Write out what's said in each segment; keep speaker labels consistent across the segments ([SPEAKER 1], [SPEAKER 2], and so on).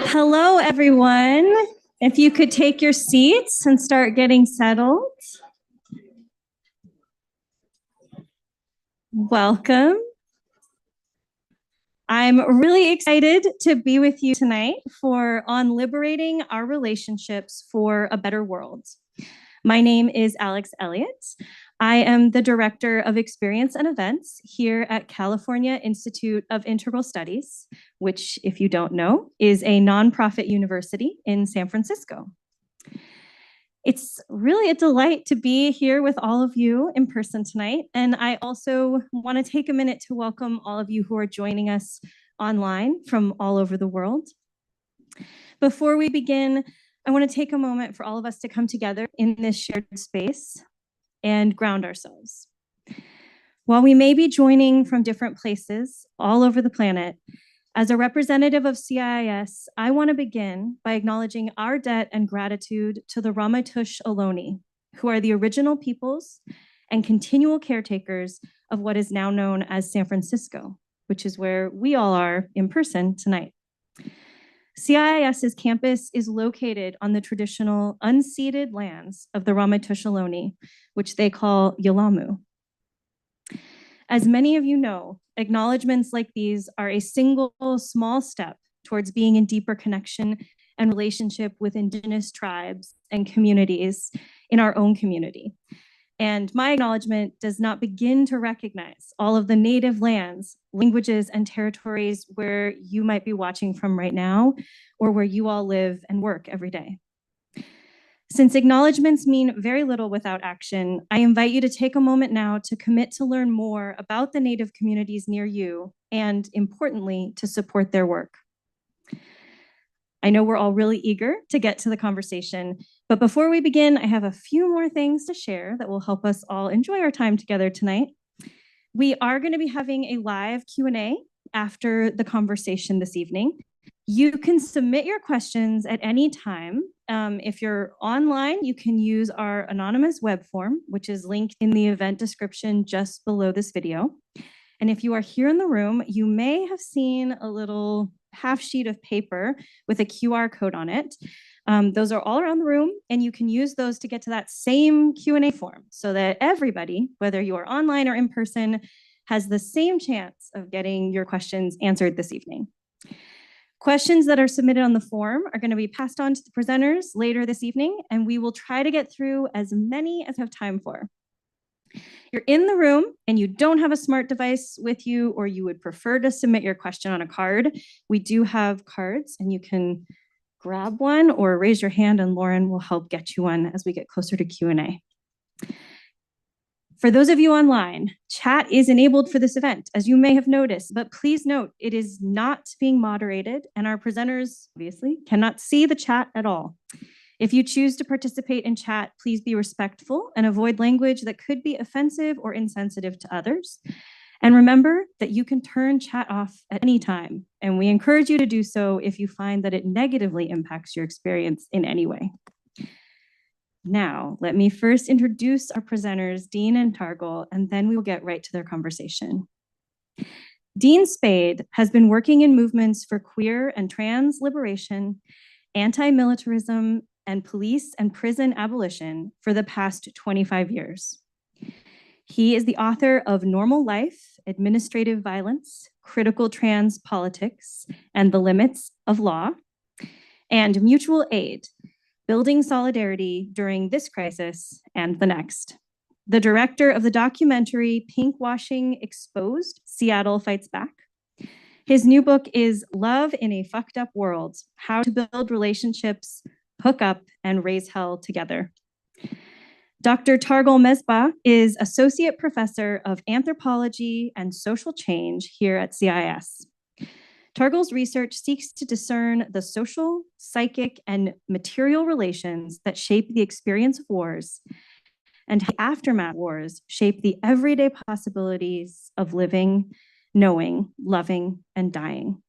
[SPEAKER 1] Hello, everyone. If you could take your seats and start getting settled. Welcome. I'm really excited to be with you tonight on Liberating Our Relationships for a Better World. My name is Alex Elliott. I am the Director of Experience and Events here at California Institute of Integral Studies, which, if you don't know, is a nonprofit university in San Francisco. It's really a delight to be here with all of you in person tonight, and I also want to take a minute to welcome all of you who are joining us online from all over the world. Before we begin, I want to take a moment for all of us to come together in this shared space and ground ourselves. While we may be joining from different places all over the planet, as a representative of CIIS, I want to begin by acknowledging our debt and gratitude to the Ramaytush Ohlone, who are the original peoples and continual caretakers of what is now known as San Francisco, which is where we all are in person tonight. CIIS's campus is located on the traditional unceded lands of the Ramaytush Ohlone, which they call Yelamu. As many of you know, acknowledgements like these are a single small step towards being in deeper connection and relationship with Indigenous tribes and communities in our own community. And my acknowledgement does not begin to recognize all of the native lands, languages, and territories where you might be watching from right now, or where you all live and work every day. Since acknowledgements mean very little without action, I invite you to take a moment now to commit to learn more about the Native communities near you, and importantly, to support their work. I know we're all really eager to get to the conversation, but before we begin, I have a few more things to share that will help us all enjoy our time together tonight. We are going to be having a live Q&A after the conversation this evening. You can submit your questions at any time. If you're online, you can use our anonymous web form, which is linked in the event description just below this video. And if you are here in the room, you may have seen a little half sheet of paper with a QR code on it. Those are all around the room, and you can use those to get to that same Q&A form so that everybody, whether you are online or in person, has the same chance of getting your questions answered this evening. Questions that are submitted on the form are going to be passed on to the presenters later this evening, and we will try to get through as many as we have time for. You're in the room and you don't have a smart device with you, or you would prefer to submit your question on a card, we do have cards, and you can grab one or raise your hand and Lauren will help get you one as we get closer to Q&A. For those of you online, chat is enabled for this event, as you may have noticed, but please note it is not being moderated and our presenters obviously cannot see the chat at all. If you choose to participate in chat, please be respectful and avoid language that could be offensive or insensitive to others. And remember that you can turn chat off at any time, and we encourage you to do so if you find that it negatively impacts your experience in any way. Now, let me first introduce our presenters, Dean and Targol, and then we will get right to their conversation. Dean Spade has been working in movements for queer and trans liberation, anti-militarism, and police and prison abolition for the past 25 years. He is the author of Normal Life, Administrative Violence, Critical Trans Politics, and the Limits of Law, and Mutual Aid, Building Solidarity During This Crisis and the Next. The director of the documentary Pinkwashing Exposed, Seattle Fights Back. His new book is Love in a Fucked Up World, How to Build Relationships, Hook Up, and Raise Hell Together. Dr. Targol Mesbah is Associate Professor of Anthropology and Social Change here at CIIS. Targol's research seeks to discern the social, psychic, and material relations that shape the experience of wars, and how aftermath wars shape the everyday possibilities of living, knowing, loving, and dying.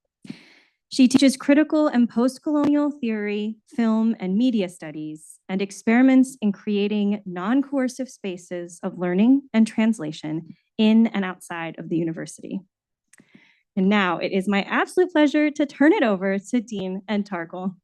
[SPEAKER 1] She teaches critical and post-colonial theory, film, and media studies, and experiments in creating non-coercive spaces of learning and translation in and outside of the university. And now it is my absolute pleasure to turn it over to Dean and Targol.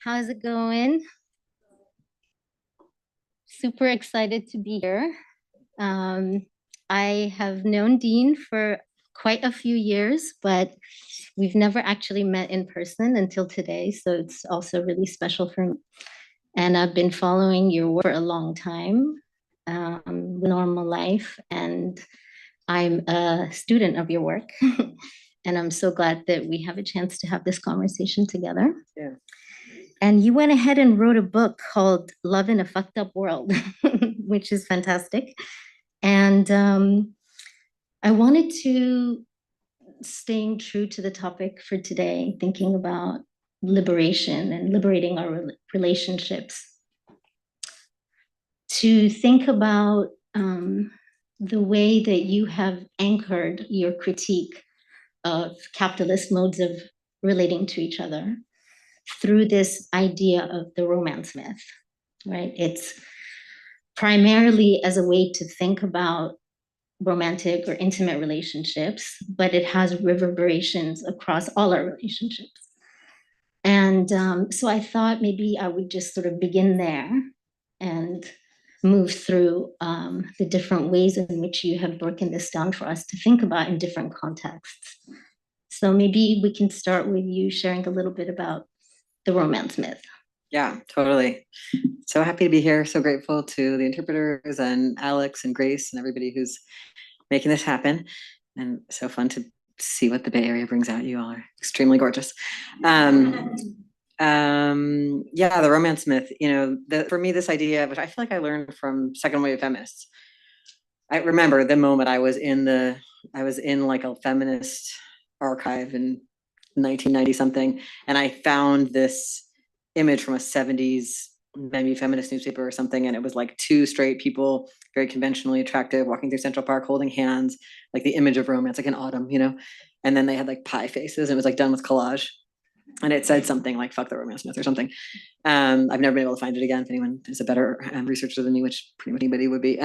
[SPEAKER 2] How's it going? Super excited to be here. I have known Dean for quite a few years, but we've never actually met in person until today. So it's also really special for me. And I've been following your work for a long time, normal life. And I'm a student of your work. And I'm so glad that we have a chance to have this conversation together.
[SPEAKER 3] Yeah.
[SPEAKER 2] And you went ahead and wrote a book called Love in a Fucked Up World, which is fantastic. And I wanted to, staying true to the topic for today, thinking about liberation and liberating our relationships, to think about the way that you have anchored your critique of capitalist modes of relating to each other through this idea of the romance myth, right? It's primarily as a way to think about romantic or intimate relationships, but it has reverberations across all our relationships. And so I thought maybe I would just sort of begin there and move through the different ways in which you have broken this down for us to think about in different contexts. So maybe we can start with you sharing a little bit about the romance myth.
[SPEAKER 3] Yeah, totally. So happy to be here. So grateful to the interpreters and Alex and Grace and everybody who's making this happen. And so fun to see what the Bay Area brings out. You all are extremely gorgeous. Yeah, the romance myth, for me, this idea, which I feel like I learned from second wave feminists. I remember the moment I was in like a feminist archive in 1990 something, and I found this image from a 70s maybe feminist newspaper or something, and it was like two straight people, very conventionally attractive, walking through Central Park holding hands, like the image of romance, like in autumn, and then they had like pie faces, and it was like done with collage, and it said something like "fuck the romance myth" or something. I've never been able to find it again. If anyone is a better researcher than me, which pretty much anybody would be,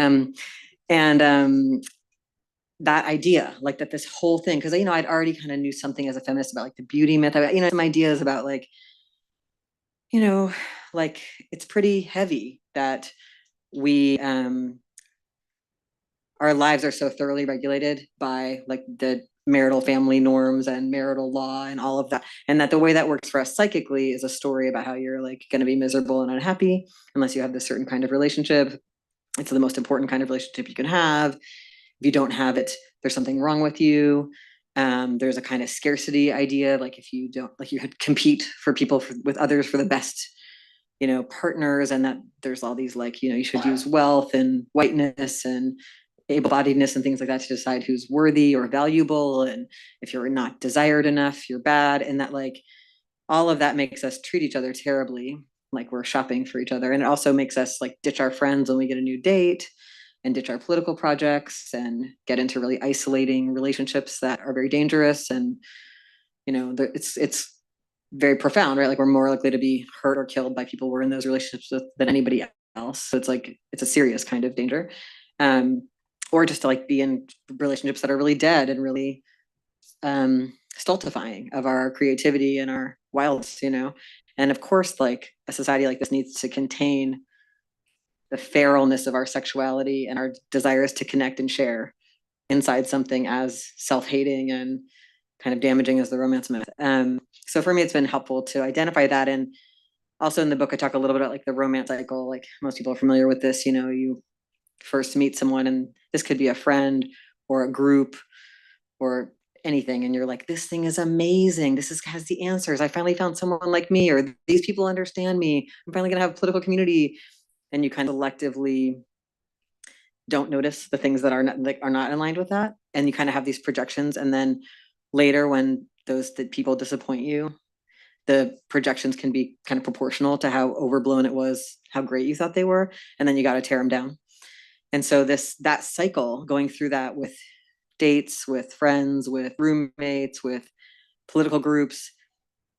[SPEAKER 3] that idea, like that this whole thing, because I'd already kind of knew something as a feminist about like the beauty myth, some ideas about like, like it's pretty heavy that we our lives are so thoroughly regulated by like the marital family norms and marital law and all of that, and that the way that works for us psychically is a story about how you're like going to be miserable and unhappy unless you have this certain kind of relationship. It's the most important kind of relationship you can have. If you don't have it, there's something wrong with you. There's a kind of scarcity idea, like if you don't, like you compete for people with others for the best, partners, and that there's all these like, you should use wealth and whiteness and able-bodiedness and things like that to decide who's worthy or valuable, and if you're not desired enough, you're bad, and that like all of that makes us treat each other terribly, like we're shopping for each other, and it also makes us like ditch our friends when we get a new date and ditch our political projects and get into really isolating relationships that are very dangerous. And it's very profound, right? Like we're more likely to be hurt or killed by people we're in those relationships with than anybody else. So it's like it's a serious kind of danger. Or just to like be in relationships that are really dead and really stultifying of our creativity and our wildness, and of course like a society like this needs to contain the feralness of our sexuality and our desires to connect and share inside something as self-hating and kind of damaging as the romance myth. So for me, it's been helpful to identify that. And also in the book, I talk a little bit about like the romance cycle. Like most people are familiar with this, you first meet someone, and this could be a friend or a group or anything, and you're like, this thing is amazing, has the answers, I finally found someone like me, or these people understand me, I'm finally gonna have a political community. And you kind of selectively don't notice the things that are not aligned with that, and you kind of have these projections, and then later when those people disappoint you, the projections can be kind of proportional to how overblown it was, how great you thought they were, and then you got to tear them down. And so that cycle, going through that with dates, with friends, with roommates, with political groups,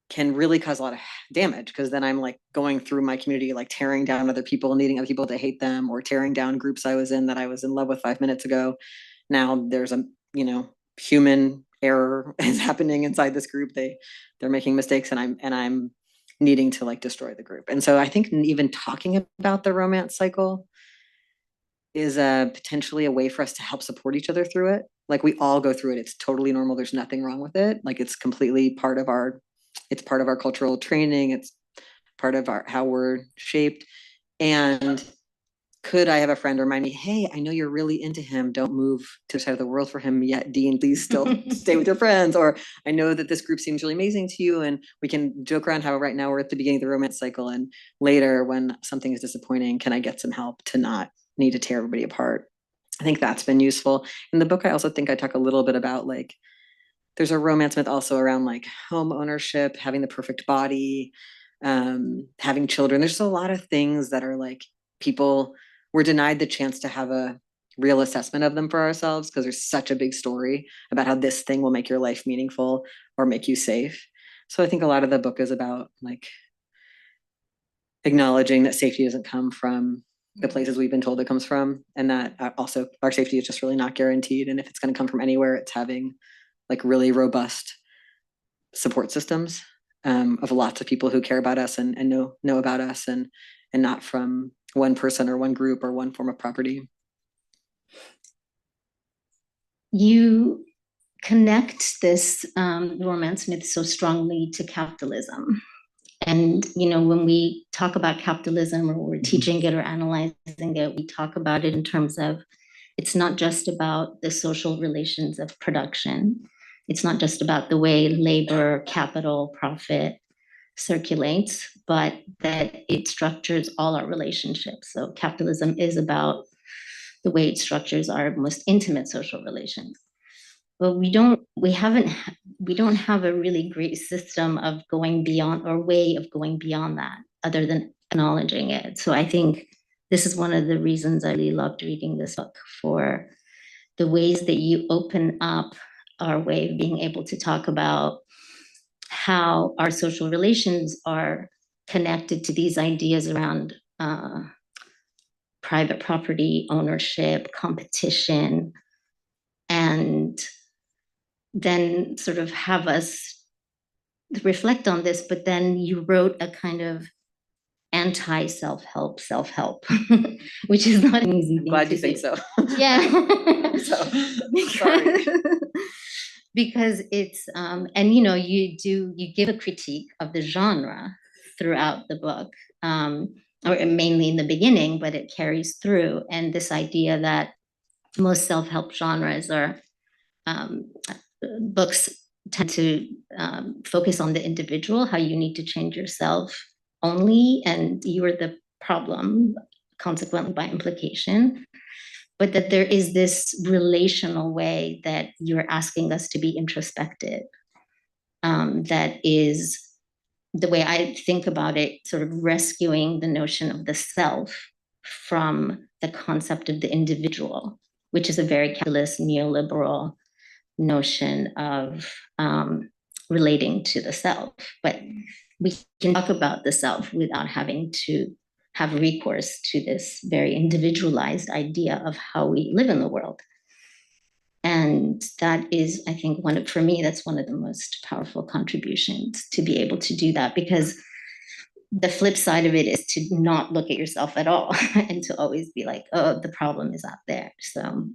[SPEAKER 3] can really cause a lot of damage, because then I'm like going through my community, like tearing down other people, needing other people to hate them, or tearing down groups I was in that I was in love with 5 minutes ago. Now there's a, human error is happening inside this group. They're making mistakes, and I'm needing to like destroy the group. And so I think even talking about the romance cycle is potentially a way for us to help support each other through it. Like, we all go through it. It's totally normal. There's nothing wrong with it. Like, it's completely part of our cultural training. It's part of how we're shaped. And could I have a friend remind me, hey, I know you're really into him. Don't move to the side of the world for him yet, Dean. Please still stay with your friends. Or I know that this group seems really amazing to you, and we can joke around how right now we're at the beginning of the romance cycle, and later when something is disappointing, can I get some help to not need to tear everybody apart? I think that's been useful. In the book, I also think I talk a little bit about, like, there's a romance myth also around like home ownership, having the perfect body, having children. There's a lot of things that are like, people were denied the chance to have a real assessment of them for ourselves, because there's such a big story about how this thing will make your life meaningful or make you safe. So I think a lot of the book is about like acknowledging that safety doesn't come from the places we've been told it comes from, and that also our safety is just really not guaranteed. And if it's going to come from anywhere, it's having like really robust support systems of lots of people who care about us and know about us, and not from one person or one group or one form of property.
[SPEAKER 2] You connect this romance myth so strongly to capitalism. And, when we talk about capitalism, or we're teaching it or analyzing it, we talk about it in terms of, it's not just about the social relations of production. It's not just about the way labor, capital, profit circulates, but that it structures all our relationships. So capitalism is about the way it structures our most intimate social relations. But we don't have a really great system of going beyond, or way of going beyond that, other than acknowledging it. So I think this is one of the reasons I really loved reading this book, for the ways that you open up our way of being able to talk about how our social relations are connected to these ideas around private property ownership, competition, and then sort of have us reflect on this. But then you wrote a kind of anti-self-help, which is not an easy thing.
[SPEAKER 3] Glad you think so.
[SPEAKER 2] Yeah.
[SPEAKER 3] Sorry.
[SPEAKER 2] Because it's and you give a critique of the genre throughout the book, or mainly in the beginning, but it carries through. And this idea that most self-help genres are books tend to focus on the individual, how you need to change yourself only, and you are the problem, consequently by implication. But that there is this relational way that you're asking us to be introspective. That is the way I think about it, sort of rescuing the notion of the self from the concept of the individual, which is a very capitalist, neoliberal notion of relating to the self. But we can talk about the self without having to have recourse to this very individualized idea of how we live in the world. And that is, I think, for me, that's one of the most powerful contributions, to be able to do that, because the flip side of it is to not look at yourself at all and to always be like, oh, the problem is out there. So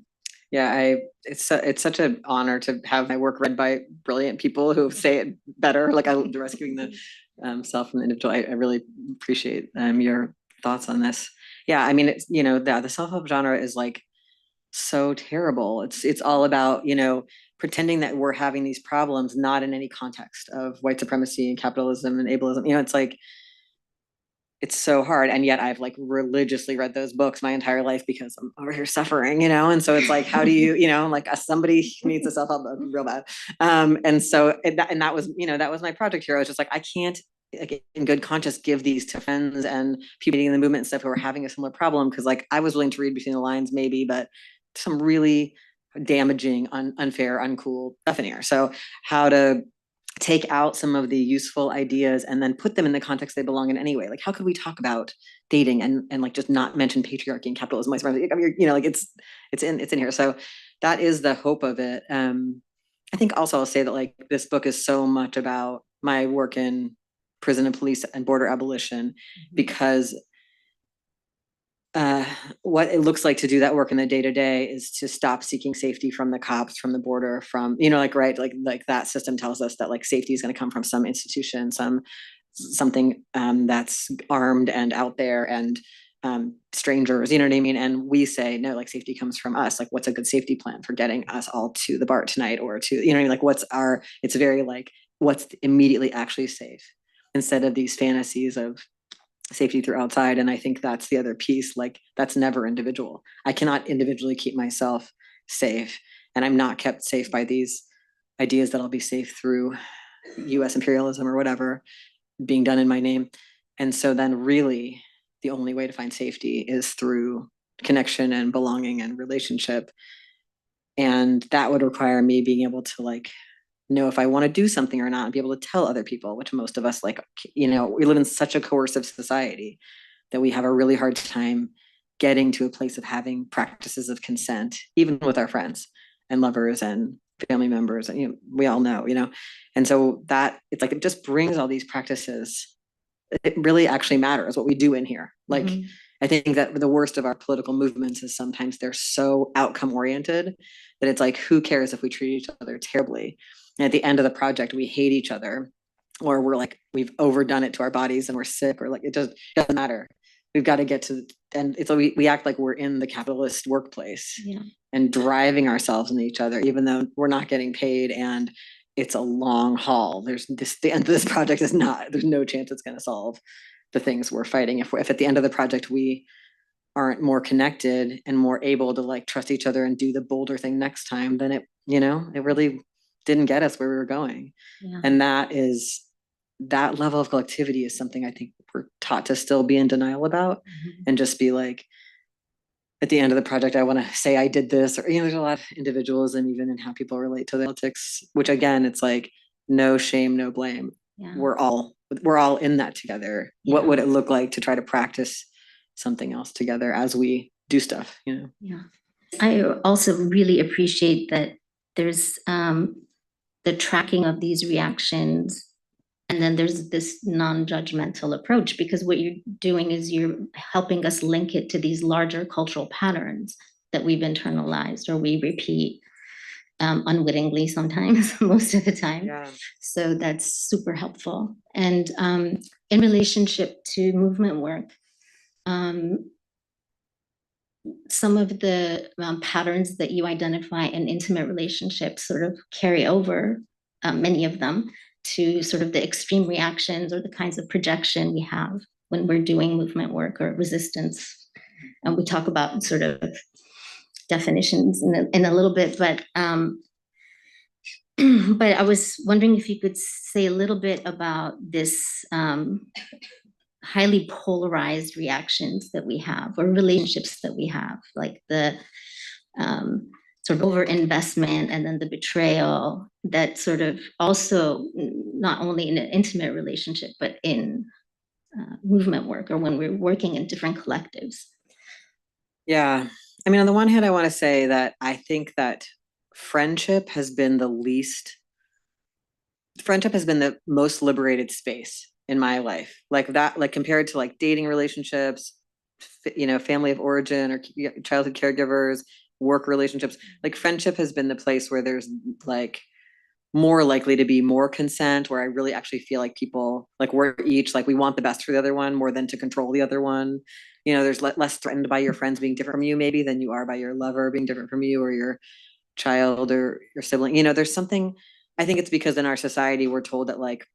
[SPEAKER 3] yeah, it's such an honor to have my work read by brilliant people who say it better. Like, rescuing the self from the individual. I really appreciate your thoughts on this. Yeah, I mean, it's, the self-help genre is like so terrible. It's all about, pretending that we're having these problems, not in any context of white supremacy and capitalism and ableism. It's like, it's so hard. And yet I've like religiously read those books my entire life because I'm over here suffering, and so it's like, how do you, like somebody needs a self-help book real bad. And so, that was, that was my project here. I was just like, I can't like in good conscience give these to friends and people in the movement and stuff who are having a similar problem. Cause like I was willing to read between the lines maybe, but some really damaging, unfair, uncool stuff in here. So how to take out some of the useful ideas and then put them in the context they belong in anyway. Like how could we talk about dating and like just not mention patriarchy and capitalism? I mean, you know, like it's in here. So that is the hope of it. I think also I'll say that like this book is so much about my work in prison and police and border abolition, because what it looks like to do that work in the day-to-day is to stop seeking safety from the cops, from the border, from, you know, like, right, like that system tells us that like safety is going to come from some institution, something that's armed and out there and strangers, you know what I mean? And we say, no, like safety comes from us. Like what's a good safety plan for getting us all to the bar tonight, or to, you know what I mean? Like it's very like, what's immediately actually safe, instead of these fantasies of safety through outside. And I think that's the other piece, like that's never individual. I cannot individually keep myself safe, and I'm not kept safe by these ideas that I'll be safe through US imperialism or whatever being done in my name. And so then really the only way to find safety is through connection and belonging and relationship. And that would require me being able to like know if I want to do something or not, and be able to tell other people, which most of us like, you know, we live in such a coercive society that we have a really hard time getting to a place of having practices of consent, even with our friends and lovers and family members. And, you know, we all know, you know, and so that it's like, it just brings all these practices. It really actually matters what we do in here. Like, I think that the worst of our political movements is sometimes they're so outcome oriented that it's like, who cares if we treat each other terribly? And at the end of the project, we hate each other, or we're like, we've overdone it to our bodies and we're sick, or like, it just doesn't matter. We've got to get to, and it's like we act like we're in the capitalist workplace and driving ourselves into each other, even though we're not getting paid and it's a long haul. There's this, the end of this project is not, there's no chance it's going to solve the things we're fighting. If at the end of the project, we aren't more connected and more able to like trust each other and do the bolder thing next time, then it, you know, it really didn't get us where we were going. And that level of collectivity is something I think we're taught to still be in denial about, and just be like, at the end of the project, I want to say I did this, or, you know, there's a lot of individualism even in how people relate to the politics, which again, it's like, no shame, no blame. We're all in that together. What would it look like to try to practice something else together as we do stuff, you know?
[SPEAKER 2] I also really appreciate that there's the tracking of these reactions, and then there's this non-judgmental approach, because what you're doing is you're helping us link it to these larger cultural patterns that we've internalized or we repeat unwittingly sometimes, most of the time. So that's super helpful. And in relationship to movement work, some of the patterns that you identify in intimate relationships sort of carry over, many of them, to sort of the extreme reactions or the kinds of projection we have when we're doing movement work or resistance. And we talk about sort of definitions in a little bit, but I was wondering if you could say a little bit about this highly polarized reactions that we have, or relationships that we have, like the sort of overinvestment and then the betrayal, that sort of also not only in an intimate relationship, but in movement work or when we're working in different collectives.
[SPEAKER 3] Yeah. I mean, on the one hand, I want to say that I think that friendship has been the most liberated space in my life. Like that, like compared to like dating relationships, you know, family of origin or childhood caregivers, work relationships, like friendship has been the place where there's like more likely to be more consent, where I really actually feel like people, like we're each, like we want the best for the other one more than to control the other one. You know, there's less threatened by your friends being different from you maybe than you are by your lover being different from you, or your child or your sibling. You know, there's something, I think it's because in our society, we're told that like,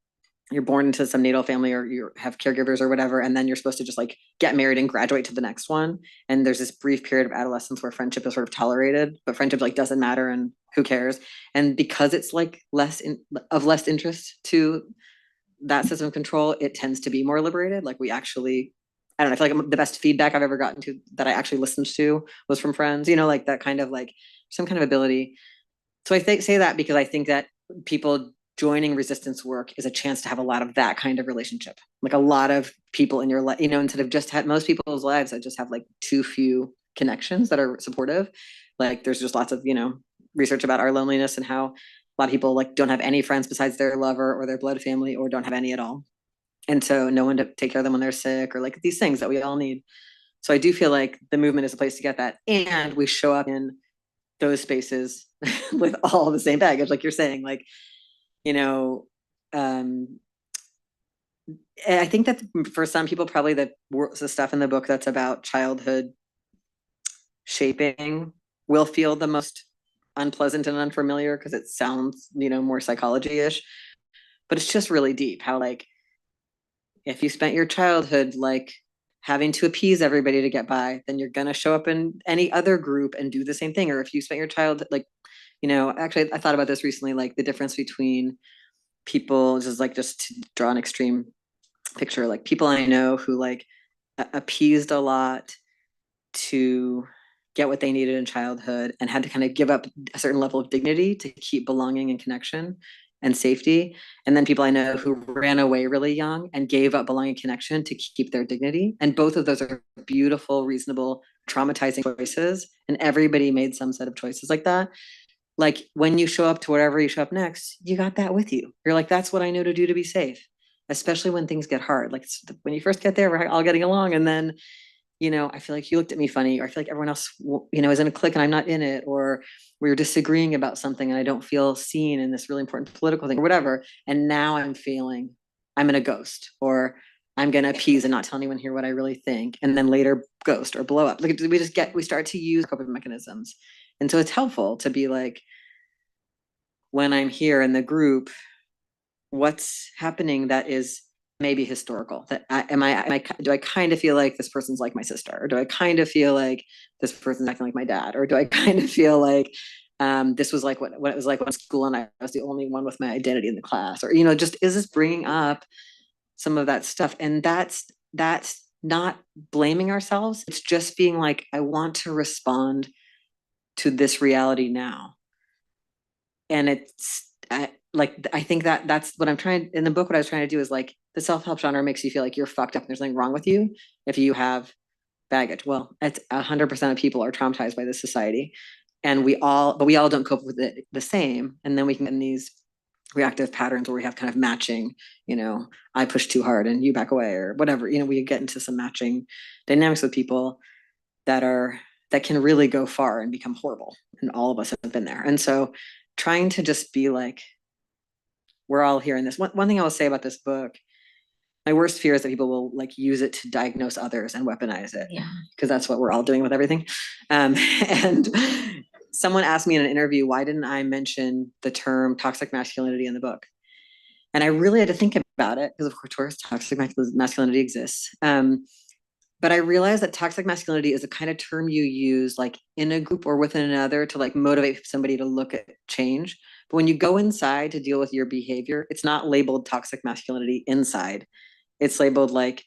[SPEAKER 3] you're born into some natal family or you have caregivers or whatever, and then you're supposed to just like get married and graduate to the next one. And there's this brief period of adolescence where friendship is sort of tolerated, but friendship like doesn't matter and who cares. And because it's like less interest to that system of control, it tends to be more liberated. Like we actually, I don't know, I feel like the best feedback I've ever gotten to that I actually listened to was from friends, you know, like that kind of like some kind of ability. So I say that because I think that people joining resistance work is a chance to have a lot of that kind of relationship. Like a lot of people in your life, you know, instead of just had most people's lives that just have like too few connections that are supportive. Like there's just lots of, you know, research about our loneliness and how a lot of people like don't have any friends besides their lover or their blood family, or don't have any at all. And so no one to take care of them when they're sick, or like these things that we all need. So I do feel like the movement is a place to get that. And we show up in those spaces with all the same baggage, like you're saying, like, you know, I think that for some people, probably the stuff in the book that's about childhood shaping will feel the most unpleasant and unfamiliar because it sounds, you know, more psychology-ish, but it's just really deep how like, if you spent your childhood like having to appease everybody to get by, then you're going to show up in any other group and do the same thing. Or if you spent your childhood, like, you know, actually I thought about this recently, like the difference between people, just to draw an extreme picture, like people I know who like appeased a lot to get what they needed in childhood and had to kind of give up a certain level of dignity to keep belonging and connection and safety. And then people I know who ran away really young and gave up belonging and connection to keep their dignity. And both of those are beautiful, reasonable, traumatizing choices. And everybody made some set of choices like that. Like when you show up to wherever you show up next, you got that with you. You're like, that's what I know to do to be safe, especially when things get hard. Like when you first get there, we're all getting along. And then, you know, I feel like you looked at me funny, or I feel like everyone else, you know, is in a clique and I'm not in it, or we're disagreeing about something and I don't feel seen in this really important political thing or whatever. And now I'm feeling I'm in a ghost, or I'm going to appease and not tell anyone here what I really think. And then later ghost or blow up. Like we start to use coping mechanisms. And so it's helpful to be like, when I'm here in the group, what's happening that is maybe historical? That do I kind of feel like this person's like my sister, or do I kind of feel like this person's acting like my dad, or do I kind of feel like this was like what it was like when school and I was the only one with my identity in the class, or, you know, just is this bringing up some of that stuff? And that's not blaming ourselves. It's just being like, I want to respond to this reality now. And it's I think that's what I'm trying in the book. What I was trying to do is like, the self-help genre makes you feel like you're fucked up and there's something wrong with you if you have baggage. Well, it's 100% of people are traumatized by this society, and we all don't cope with it the same. And then we can get in these reactive patterns where we have kind of matching, you know, I push too hard and you back away or whatever, you know, we get into some matching dynamics with people that can really go far and become horrible. And all of us have been there. And so trying to just be like, we're all here in this. One thing I will say about this book, my worst fear is that people will like use it to diagnose others and weaponize it.
[SPEAKER 2] Yeah.
[SPEAKER 3] Because that's what we're all doing with everything. And someone asked me in an interview, why didn't I mention the term toxic masculinity in the book? And I really had to think about it because, of course, toxic masculinity exists. But I realized that toxic masculinity is a kind of term you use like in a group or within another to like motivate somebody to look at change. But when you go inside to deal with your behavior, it's not labeled toxic masculinity inside. It's labeled like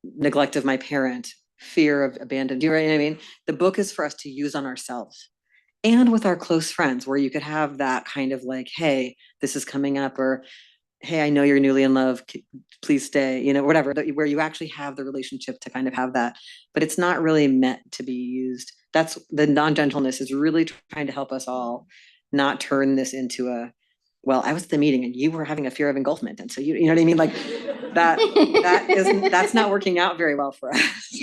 [SPEAKER 3] neglect of my parent, fear of abandonment. Do you know what I mean? The book is for us to use on ourselves and with our close friends, where you could have that kind of like, hey, this is coming up, or hey, I know you're newly in love, please stay, you know, whatever, where you actually have the relationship to kind of have that. But it's not really meant to be used. That's the non-gentleness is really trying to help us all not turn this into a, well, I was at the meeting and you were having a fear of engulfment. And so you know what I mean? Like that's not working out very well for us.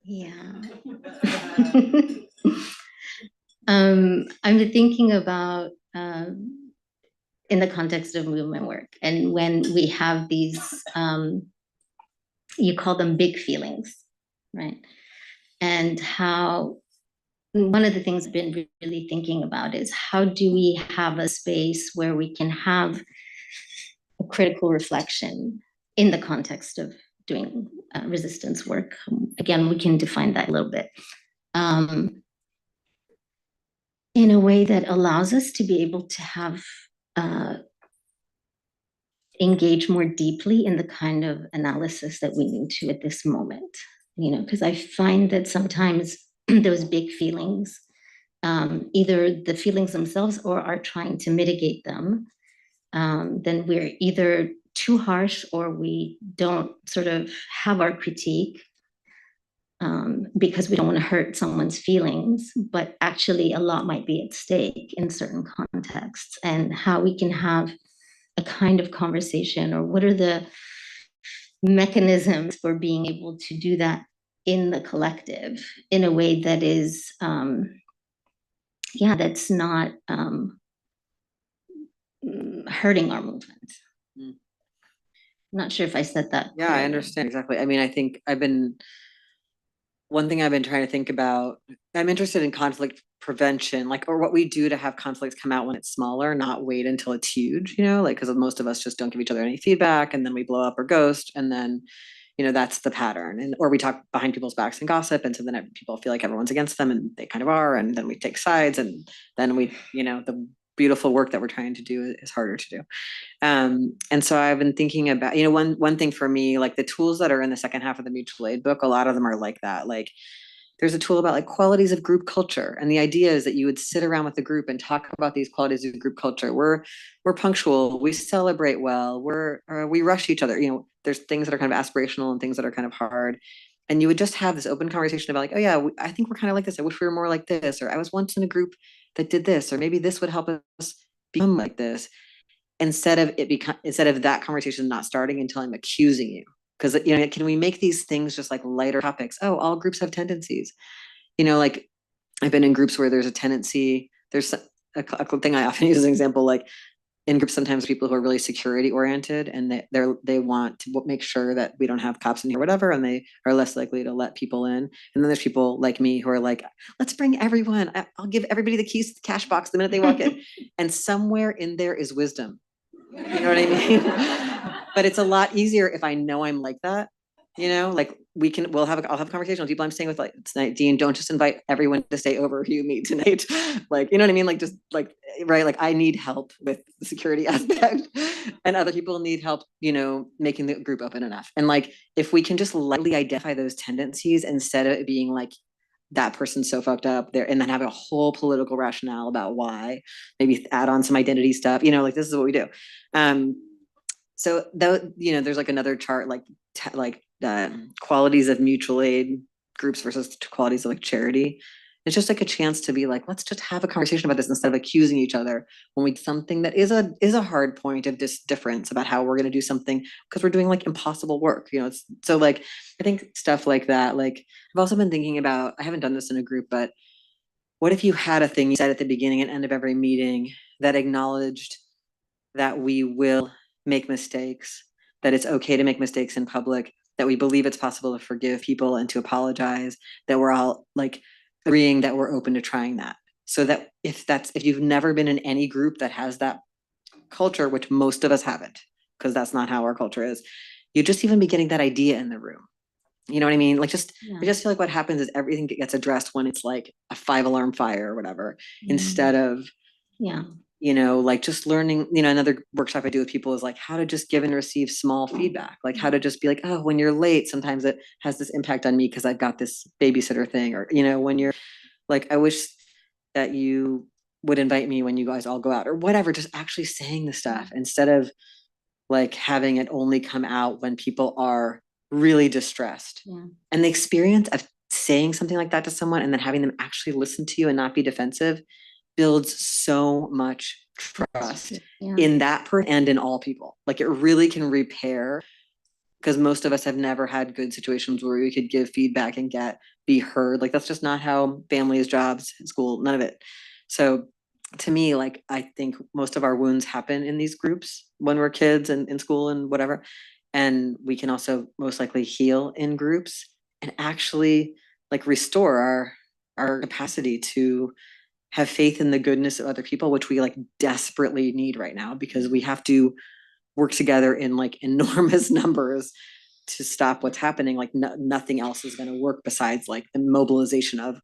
[SPEAKER 2] Yeah. I'm thinking about in the context of movement work, and when we have these, you call them big feelings, right? And how one of the things I've been really thinking about is how do we have a space where we can have a critical reflection in the context of doing resistance work. Again, we can define that a little bit. In a way that allows us to be able to have engage more deeply in the kind of analysis that we need to at this moment, because I find that sometimes those big feelings, either the feelings themselves or are trying to mitigate them, then we're either too harsh or we don't sort of have our critique because we don't want to hurt someone's feelings, but actually a lot might be at stake in certain contexts, and how we can have a kind of conversation, or what are the mechanisms for being able to do that in the collective in a way that is, that's not hurting our movement. I'm not sure if I said that.
[SPEAKER 3] Yeah,
[SPEAKER 2] clearly.
[SPEAKER 3] I understand exactly. I mean, I think one thing I've been trying to think about, I'm interested in conflict prevention, like, or what we do to have conflicts come out when it's smaller, not wait until it's huge, like, because most of us just don't give each other any feedback, and then we blow up or ghost, and then, that's the pattern. And, or we talk behind people's backs and gossip. And so then people feel like everyone's against them, and they kind of are. And then we take sides, and then we, the beautiful work that we're trying to do is harder to do. And so I've been thinking about, one thing for me, like the tools that are in the second half of the mutual aid book, a lot of them are like that. Like there's a tool about like qualities of group culture. And the idea is that you would sit around with the group and talk about these qualities of group culture. We're punctual, we celebrate well, we rush each other. There's things that are kind of aspirational and things that are kind of hard. And you would just have this open conversation about like, oh yeah, I think we're kind of like this. I wish we were more like this. Or I was once in a group that did this, or maybe this would help us become like this. Instead of that conversation not starting until I'm accusing you. Because, can we make these things just like lighter topics? Oh, all groups have tendencies. Like I've been in groups where there's a tendency, there's a thing I often use as an example, like in groups, sometimes people who are really security oriented, and they want to make sure that we don't have cops in here, whatever, and they are less likely to let people in. And then there's people like me who are like, let's bring everyone. I'll give everybody the keys to the cash box the minute they walk in. And somewhere in there is wisdom. You know what I mean? But it's a lot easier if I know I'm like that. Like I'll have a conversation with people I'm staying with, like tonight, Dean, don't just invite everyone to stay over who you meet tonight. Like, you know what I mean? Like, just like, right. Like I need help with the security aspect, and other people need help, making the group open enough. And like, if we can just lightly identify those tendencies instead of it being like, that person's so fucked up there, and then have a whole political rationale about why, maybe add on some identity stuff, like this is what we do. So that, there's like another chart, like qualities of mutual aid groups versus qualities of like charity. It's just like a chance to be like, let's just have a conversation about this instead of accusing each other when we something that is a hard point of difference about how we're going to do something, because we're doing like impossible work. It's so like, I think stuff like that. Like I've also been thinking about, I haven't done this in a group, but what if you had a thing you said at the beginning and end of every meeting that acknowledged that we will make mistakes, that it's okay to make mistakes in public, that we believe it's possible to forgive people and to apologize, that we're all like agreeing that we're open to trying that. So that if you've never been in any group that has that culture, which most of us haven't, because that's not how our culture is, you just even be getting that idea in the room. You know what I mean? Like I just feel like what happens is everything gets addressed when it's like a 5-alarm fire or whatever, instead of, like just learning, another workshop I do with people is like how to just give and receive small feedback, like how to just be like, oh, when you're late, sometimes it has this impact on me because I've got this babysitter thing, or, when you're like, I wish that you would invite me when you guys all go out or whatever, just actually saying the stuff instead of like having it only come out when people are really distressed. And the experience of saying something like that to someone and then having them actually listen to you and not be defensive builds so much trust in that person and in all people. Like it really can repair, because most of us have never had good situations where we could give feedback and be heard. Like that's just not how families, jobs, school, none of it. So to me, like I think most of our wounds happen in these groups when we're kids and in school and whatever. And we can also most likely heal in groups and actually like restore our capacity to have faith in the goodness of other people, which we like desperately need right now, because we have to work together in like enormous numbers to stop what's happening. Like nothing else is going to work besides like the mobilization of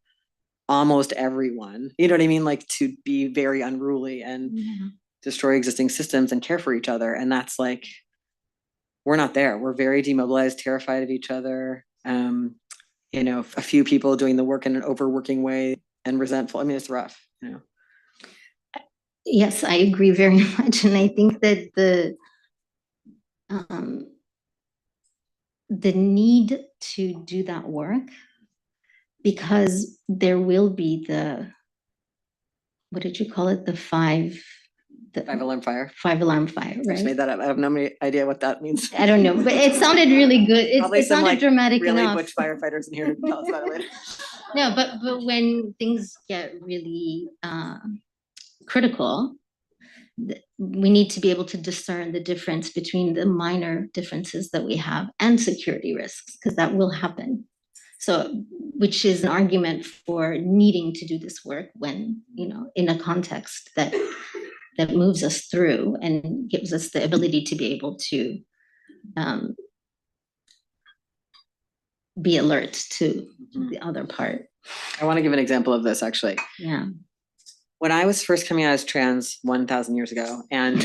[SPEAKER 3] almost everyone, you know what I mean? Like to be very unruly and destroy existing systems and care for each other. And that's like, we're not there. We're very demobilized, terrified of each other. You know, a few people doing the work in an overworking way and resentful. I mean, it's rough, you know.
[SPEAKER 2] Yes, I agree very much. And I think that the need to do that work, because there will be what did you call it? The five
[SPEAKER 3] alarm fire.
[SPEAKER 2] 5-alarm fire,
[SPEAKER 3] I just
[SPEAKER 2] right?
[SPEAKER 3] made that up. I have no idea what that means.
[SPEAKER 2] I don't know, but it sounded really good.
[SPEAKER 3] Probably
[SPEAKER 2] It
[SPEAKER 3] some
[SPEAKER 2] sounded
[SPEAKER 3] like
[SPEAKER 2] dramatic
[SPEAKER 3] really
[SPEAKER 2] enough.
[SPEAKER 3] butch firefighters in here to tell us about it later.
[SPEAKER 2] No, but when things get really critical, we need to be able to discern the difference between the minor differences that we have and security risks, because that will happen. So, which is an argument for needing to do this work when, you know, in a context that moves us through and gives us the ability to be able to be alert to the other part.
[SPEAKER 3] I want to give an example of this, actually.
[SPEAKER 2] Yeah.
[SPEAKER 3] When I was first coming out as trans 1,000 years ago, and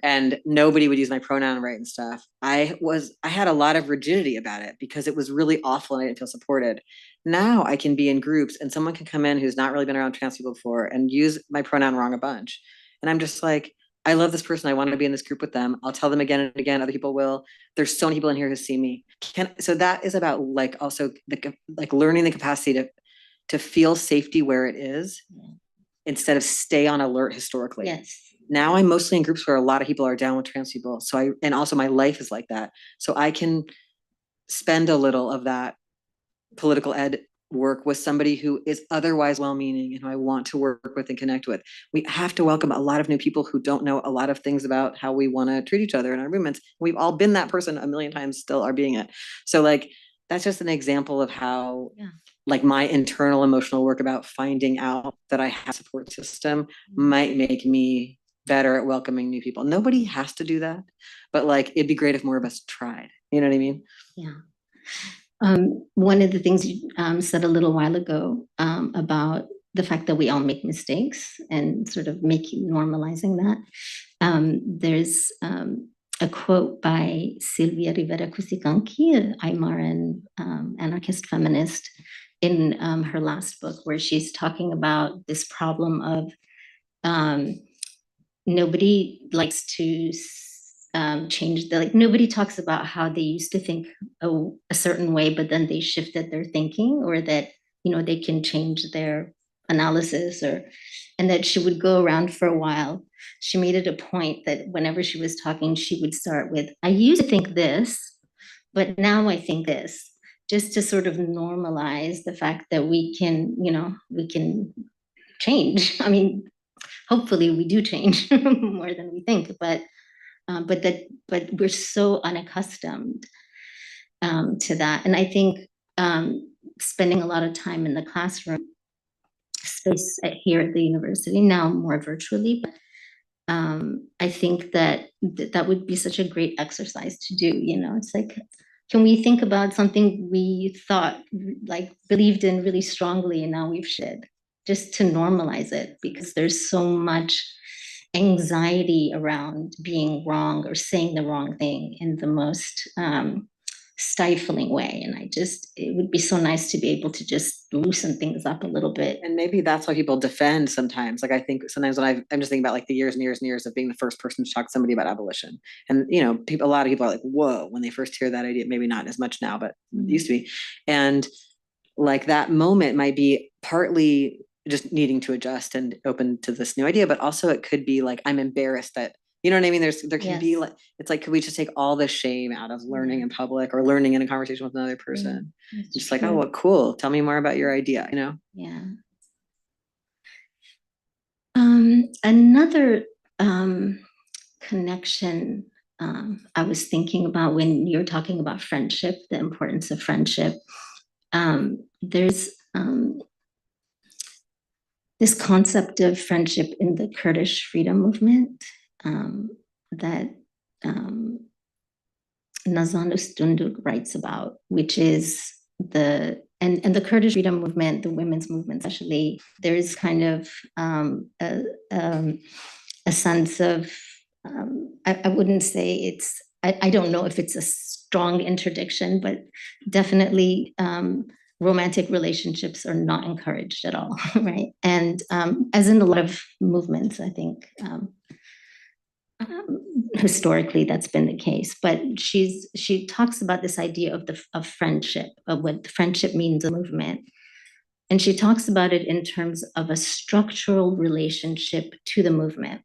[SPEAKER 3] and nobody would use my pronoun right and stuff, I had a lot of rigidity about it because it was really awful and I didn't feel supported. Now I can be in groups and someone can come in who's not really been around trans people before and use my pronoun wrong a bunch. And I'm just like, I love this person. I want to be in this group with them. I'll tell them again and again. Other people will. There's so many people in here who see me. So that is about like also like learning the capacity to feel safety where it is. Yeah. Instead of stay on alert historically.
[SPEAKER 2] Yes.
[SPEAKER 3] Now I'm mostly in groups where a lot of people are down with trans people. And also my life is like that. So I can spend a little of that political ed work with somebody who is otherwise well-meaning and who I want to work with and connect with. We have to welcome a lot of new people who don't know a lot of things about how we want to treat each other in our movements. We've all been that person a million times, still are being it. So like, that's just an example of how like my internal emotional work about finding out that I have a support system might make me better at welcoming new people. Nobody has to do that, but like, it'd be great if more of us tried. You know what I mean?
[SPEAKER 2] Yeah. One of the things you said a little while ago about the fact that we all make mistakes and sort of normalizing that. There's a quote by Silvia Rivera Cusicanqui, an Aymaran anarchist feminist, in her last book, where she's talking about this problem of nobody likes to change nobody talks about how they used to think a certain way, but then they shifted their thinking, or that, you know, they can change their analysis, and that she would go around for a while. She made it a point that whenever she was talking, she would start with, I used to think this, but now I think this, just to sort of normalize the fact that we can, you know, we can change. I mean, hopefully we do change more than we think, but we're so unaccustomed to that. And I think spending a lot of time in the classroom space here at the university, now more virtually, but I think that that would be such a great exercise to do. You know, it's like, can we think about something we thought, like, believed in really strongly, and now we've shed, just to normalize it, because there's so much anxiety around being wrong or saying the wrong thing in the most stifling way. And it would be so nice to be able to just loosen things up a little bit.
[SPEAKER 3] And maybe that's why people defend sometimes. Like, I think sometimes when I'm just thinking about like the years and years and years of being the first person to talk to somebody about abolition. And, you know, a lot of people are like, whoa, when they first hear that idea, maybe not as much now, but it used to be. And like that moment might be partly just needing to adjust and open to this new idea, but also it could be like, I'm embarrassed that, you know what I mean? There can be like, it's like, could we just take all the shame out of learning in public or learning in a conversation with another person? Just like, oh, well, cool. Tell me more about your idea, you know?
[SPEAKER 2] Yeah. Another connection I was thinking about when you're talking about friendship, the importance of friendship. There's this concept of friendship in the Kurdish freedom movement that Nazan Ustunduk writes about, which is the Kurdish freedom movement, the women's movement especially. There is kind of a sense of I wouldn't say it's I don't know if it's a strong interdiction, but definitely romantic relationships are not encouraged at all, right? And as in a lot of movements, I think historically that's been the case. But she talks about this idea of friendship, of what friendship means in movement. And she talks about it in terms of a structural relationship to the movement.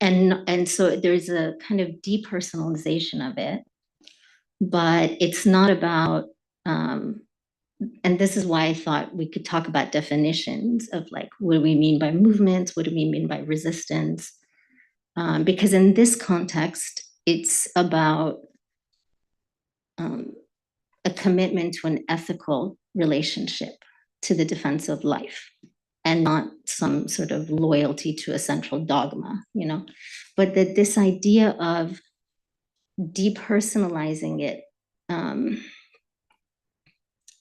[SPEAKER 2] And so there's a kind of depersonalization of it, but it's not about, and this is why I thought we could talk about definitions of like, what do we mean by movements? What do we mean by resistance? Because in this context, it's about a commitment to an ethical relationship to the defense of life, and not some sort of loyalty to a central dogma, you know, but that this idea of depersonalizing it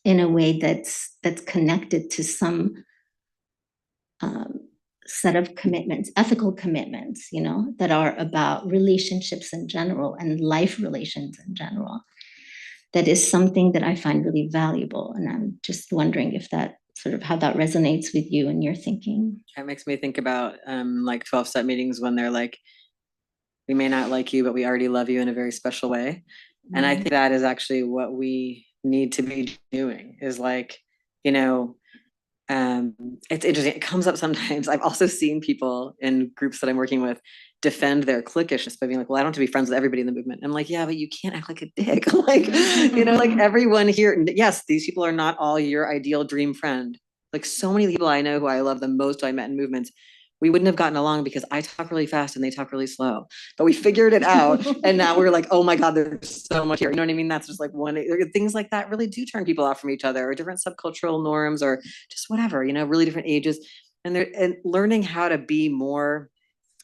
[SPEAKER 2] in a way that's connected to some set of commitments, ethical commitments, you know, that are about relationships in general and life relations in general. That is something that I find really valuable. And I'm just wondering if that sort of how that resonates with you and your thinking.
[SPEAKER 3] That makes me think about like 12-step meetings when they're like, we may not like you, but we already love you in a very special way. And I think that is actually what we need to be doing, is like, you know, it's interesting. It comes up sometimes. I've also seen people in groups that I'm working with defend their cliquishness by being like, well, I don't have to be friends with everybody in the movement. I'm like, yeah, but you can't act like a dick. Like, you know, like everyone here, yes, these people are not all your ideal dream friend. Like so many people I know who I love the most, who I met in movements, we wouldn't have gotten along because I talk really fast and they talk really slow, but we figured it out. And now we're like, oh my God, there's so much here. You know what I mean? That's just like one, things like that really do turn people off from each other, or different subcultural norms, or just whatever, you know, really different ages. And learning how to be more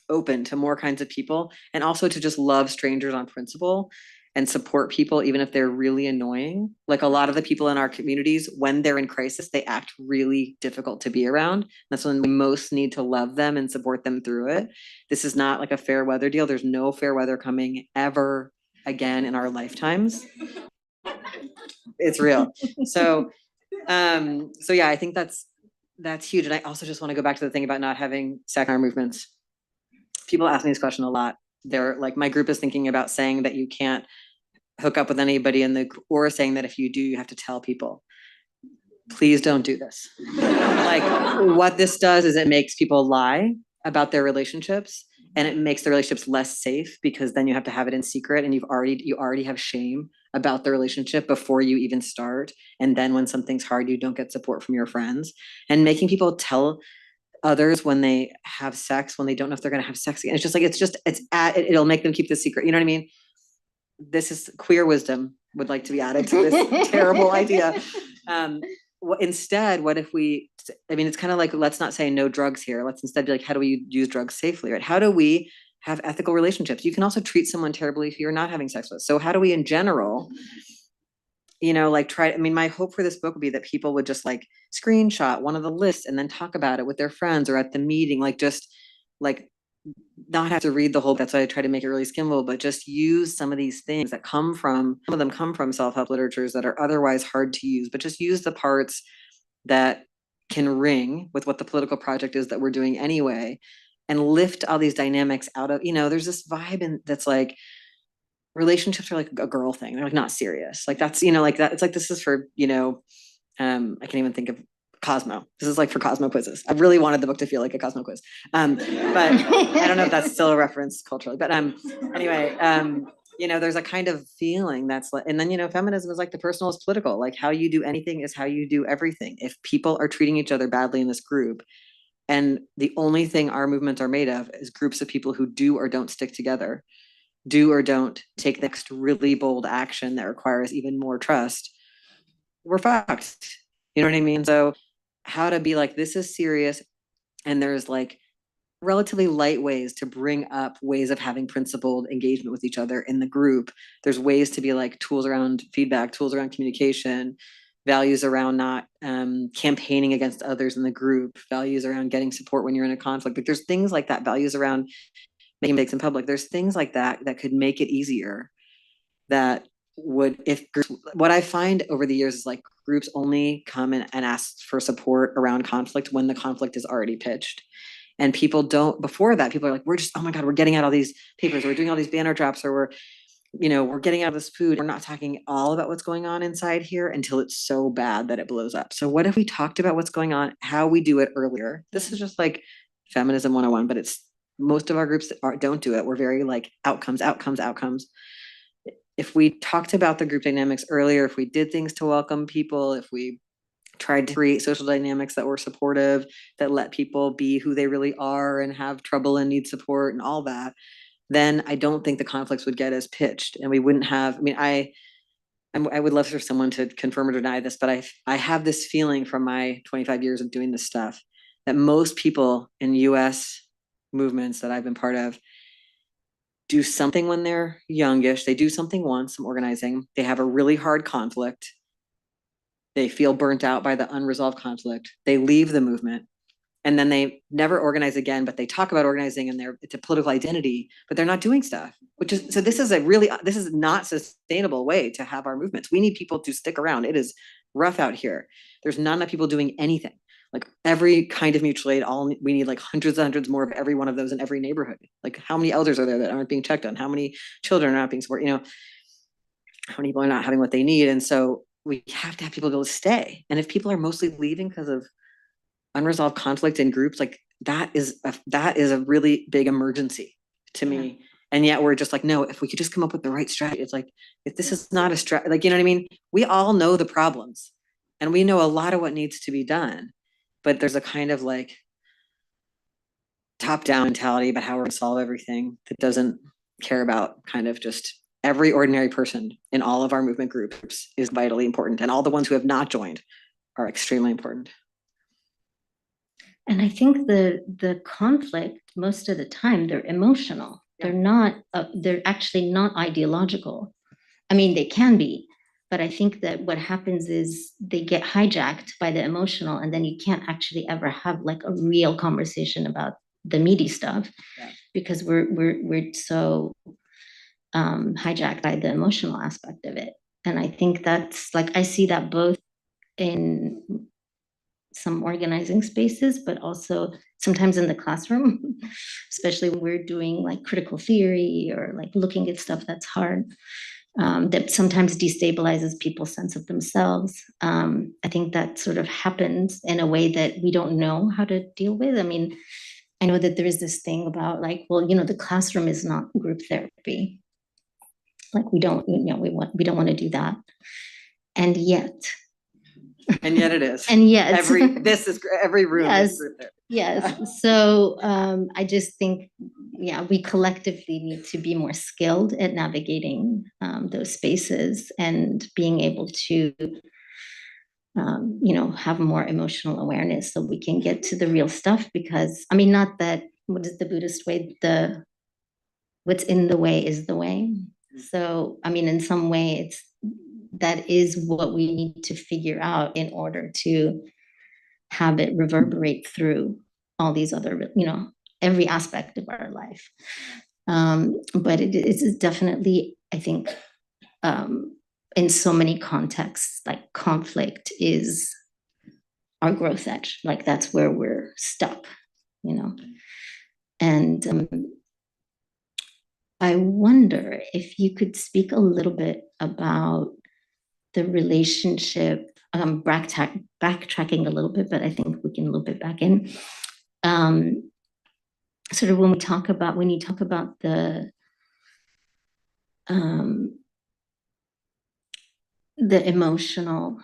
[SPEAKER 3] open to more kinds of people, and also to just love strangers on principle and support people, even if they're really annoying. Like a lot of the people in our communities, when they're in crisis, they act really difficult to be around. That's when we most need to love them and support them through it. This is not like a fair weather deal. There's no fair weather coming ever again in our lifetimes. It's real. So yeah, I think that's huge. And I also just want to go back to the thing about not having sex in our movements. People ask me this question a lot. They're like, my group is thinking about saying that you can't hook up with anybody in the, or saying that if you do, you have to tell people. Please don't do this. Like what this does is it makes people lie about their relationships, and it makes the relationships less safe, because then you have to have it in secret, and you already have shame about the relationship before you even start. And then when something's hard, you don't get support from your friends. And making people tell others when they have sex, when they don't know if they're going to have sex again, it's just like, it'll make them keep the secret. You know what I mean? This is queer wisdom would like to be added to this terrible idea. Instead, what if we, I mean, it's kind of like, let's not say no drugs here. Let's instead be like, how do we use drugs safely, right? How do we have ethical relationships? You can also treat someone terribly if you're not having sex with. So how do we in general, you know, like I mean, my hope for this book would be that people would just like screenshot one of the lists and then talk about it with their friends or at the meeting, like just like not have to read the whole. That's why I try to make it really skimmable, but just use some of these things that some of them come from self-help literatures that are otherwise hard to use, but just use the parts that can ring with what the political project is that we're doing anyway, and lift all these dynamics out of, you know, there's this vibe that's like, relationships are like a girl thing. They're like not serious. Like that's, you know, like that. It's like, this is for, you know, I can't even think of Cosmo. This is like for Cosmo quizzes. I really wanted the book to feel like a Cosmo quiz. But I don't know if that's still a reference culturally, but anyway, you know, there's a kind of feeling that's like, and then, you know, feminism is like the personal is political. Like how you do anything is how you do everything. If people are treating each other badly in this group, and the only thing our movements are made of is groups of people who do or don't stick together, do or don't take the next really bold action that requires even more trust, we're fucked. You know what I mean? So how to be like, this is serious. And there's like relatively light ways to bring up ways of having principled engagement with each other in the group. There's ways to be like tools around feedback, tools around communication, values around not campaigning against others in the group, values around getting support when you're in a conflict. Like there's things like that, values around making mistakes in public. There's things like that that could make it easier. That would, if groups, what I find over the years is like groups only come and ask for support around conflict when the conflict is already pitched. And people don't, before that, people are like, we're just, oh my God, we're getting out all these papers, we're doing all these banner drops, or we're getting out of this food. We're not talking all about what's going on inside here until it's so bad that it blows up. So what if we talked about what's going on, how we do it earlier? This is just like feminism 101, but it's most of our groups don't do it. We're very like outcomes. If we talked about the group dynamics earlier, if we did things to welcome people, if we tried to create social dynamics that were supportive, that let people be who they really are and have trouble and need support and all that, then I don't think the conflicts would get as pitched, and we wouldn't have, I mean, I would love for someone to confirm or deny this, but I have this feeling from my 25 years of doing this stuff that most people in US movements that I've been part of do something when they're youngish. They do something once, some organizing. They have a really hard conflict. They feel burnt out by the unresolved conflict. They leave the movement, and then they never organize again, but they talk about organizing and it's a political identity, but they're not doing stuff, so this is not sustainable way to have our movements. We need people to stick around. It is rough out here. There's not enough people doing anything. Like every kind of mutual aid, we need like hundreds and hundreds more of every one of those in every neighborhood. Like how many elders are there that aren't being checked on? How many children are not being supported? How many people are not having what they need? And so we have to have people be able to stay. And if people are mostly leaving because of unresolved conflict in groups, like that is a really big emergency to me. And yet we're just like, no, if we could just come up with the right strategy. It's like, if this is not a strategy, like, you know what I mean? We all know the problems and we know a lot of what needs to be done, but there's a kind of like top-down mentality about how we're gonna solve everything that doesn't care about kind of just every ordinary person in all of our movement groups is vitally important. And all the ones who have not joined are extremely important.
[SPEAKER 2] And I think the conflict, most of the time, they're emotional. Yeah. They're actually not ideological. I mean, they can be, but I think that what happens is they get hijacked by the emotional, and then you can't actually ever have like a real conversation about the meaty stuff. Yeah. Because we're so hijacked by the emotional aspect of it. And I think that's like, I see that both in some organizing spaces, but also sometimes in the classroom, especially when we're doing like critical theory or like looking at stuff that's hard, that sometimes destabilizes people's sense of themselves. I think that sort of happens in a way that we don't know how to deal with. I mean, I know that there is this thing about like, well, the classroom is not group therapy. Like we don't want to do that. And yet
[SPEAKER 3] it is.
[SPEAKER 2] And yet
[SPEAKER 3] every room
[SPEAKER 2] yes,
[SPEAKER 3] is group therapy.
[SPEAKER 2] Yes. So I just think, we collectively need to be more skilled at navigating those spaces and being able to have more emotional awareness so we can get to the real stuff. Because I mean, not that, what is the Buddhist way, what's in the way is the way. So I mean, in some way that is what we need to figure out in order to have it reverberate through all these other, every aspect of our life. But it is definitely, I think, in so many contexts, like conflict is our growth edge. Like that's where we're stuck, And I wonder if you could speak a little bit about the relationship, backtracking a little bit, but I think we can loop it back in. Sort of when you talk about the emotional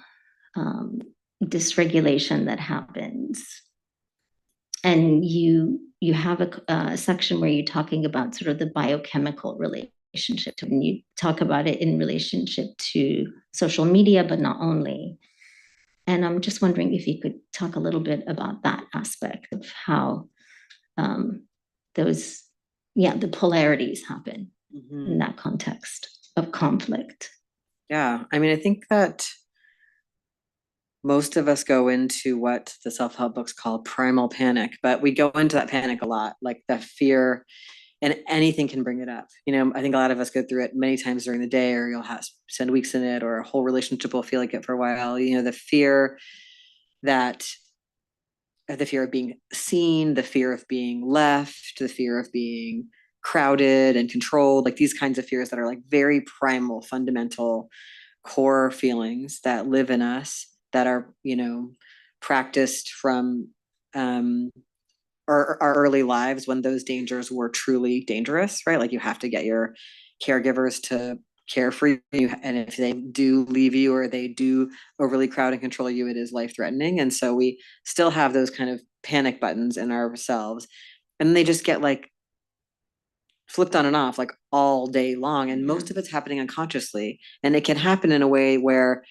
[SPEAKER 2] dysregulation that happens, and you have a section where you're talking about sort of the biochemical relationship, and you talk about it in relationship to social media, but not only. And I'm just wondering if you could talk a little bit about that aspect of how the polarities happen in that context of conflict.
[SPEAKER 3] Yeah, I mean, I think that most of us go into what the self-help books call primal panic, but we go into that panic a lot, like the fear and anything can bring it up. I think a lot of us go through it many times during the day, or you'll spend weeks in it, or a whole relationship will feel like it for a while. The fear of being seen, the fear of being left, the fear of being crowded and controlled, like these kinds of fears that are like very primal, fundamental, core feelings that live in us, that are, practiced from our early lives, when those dangers were truly dangerous, right? Like you have to get your caregivers to care for you, and if they do leave you or they do overly crowd and control you, it is life threatening. And so we still have those kind of panic buttons in ourselves, and they just get like flipped on and off like all day long, and most of it's happening unconsciously, and it can happen in a way where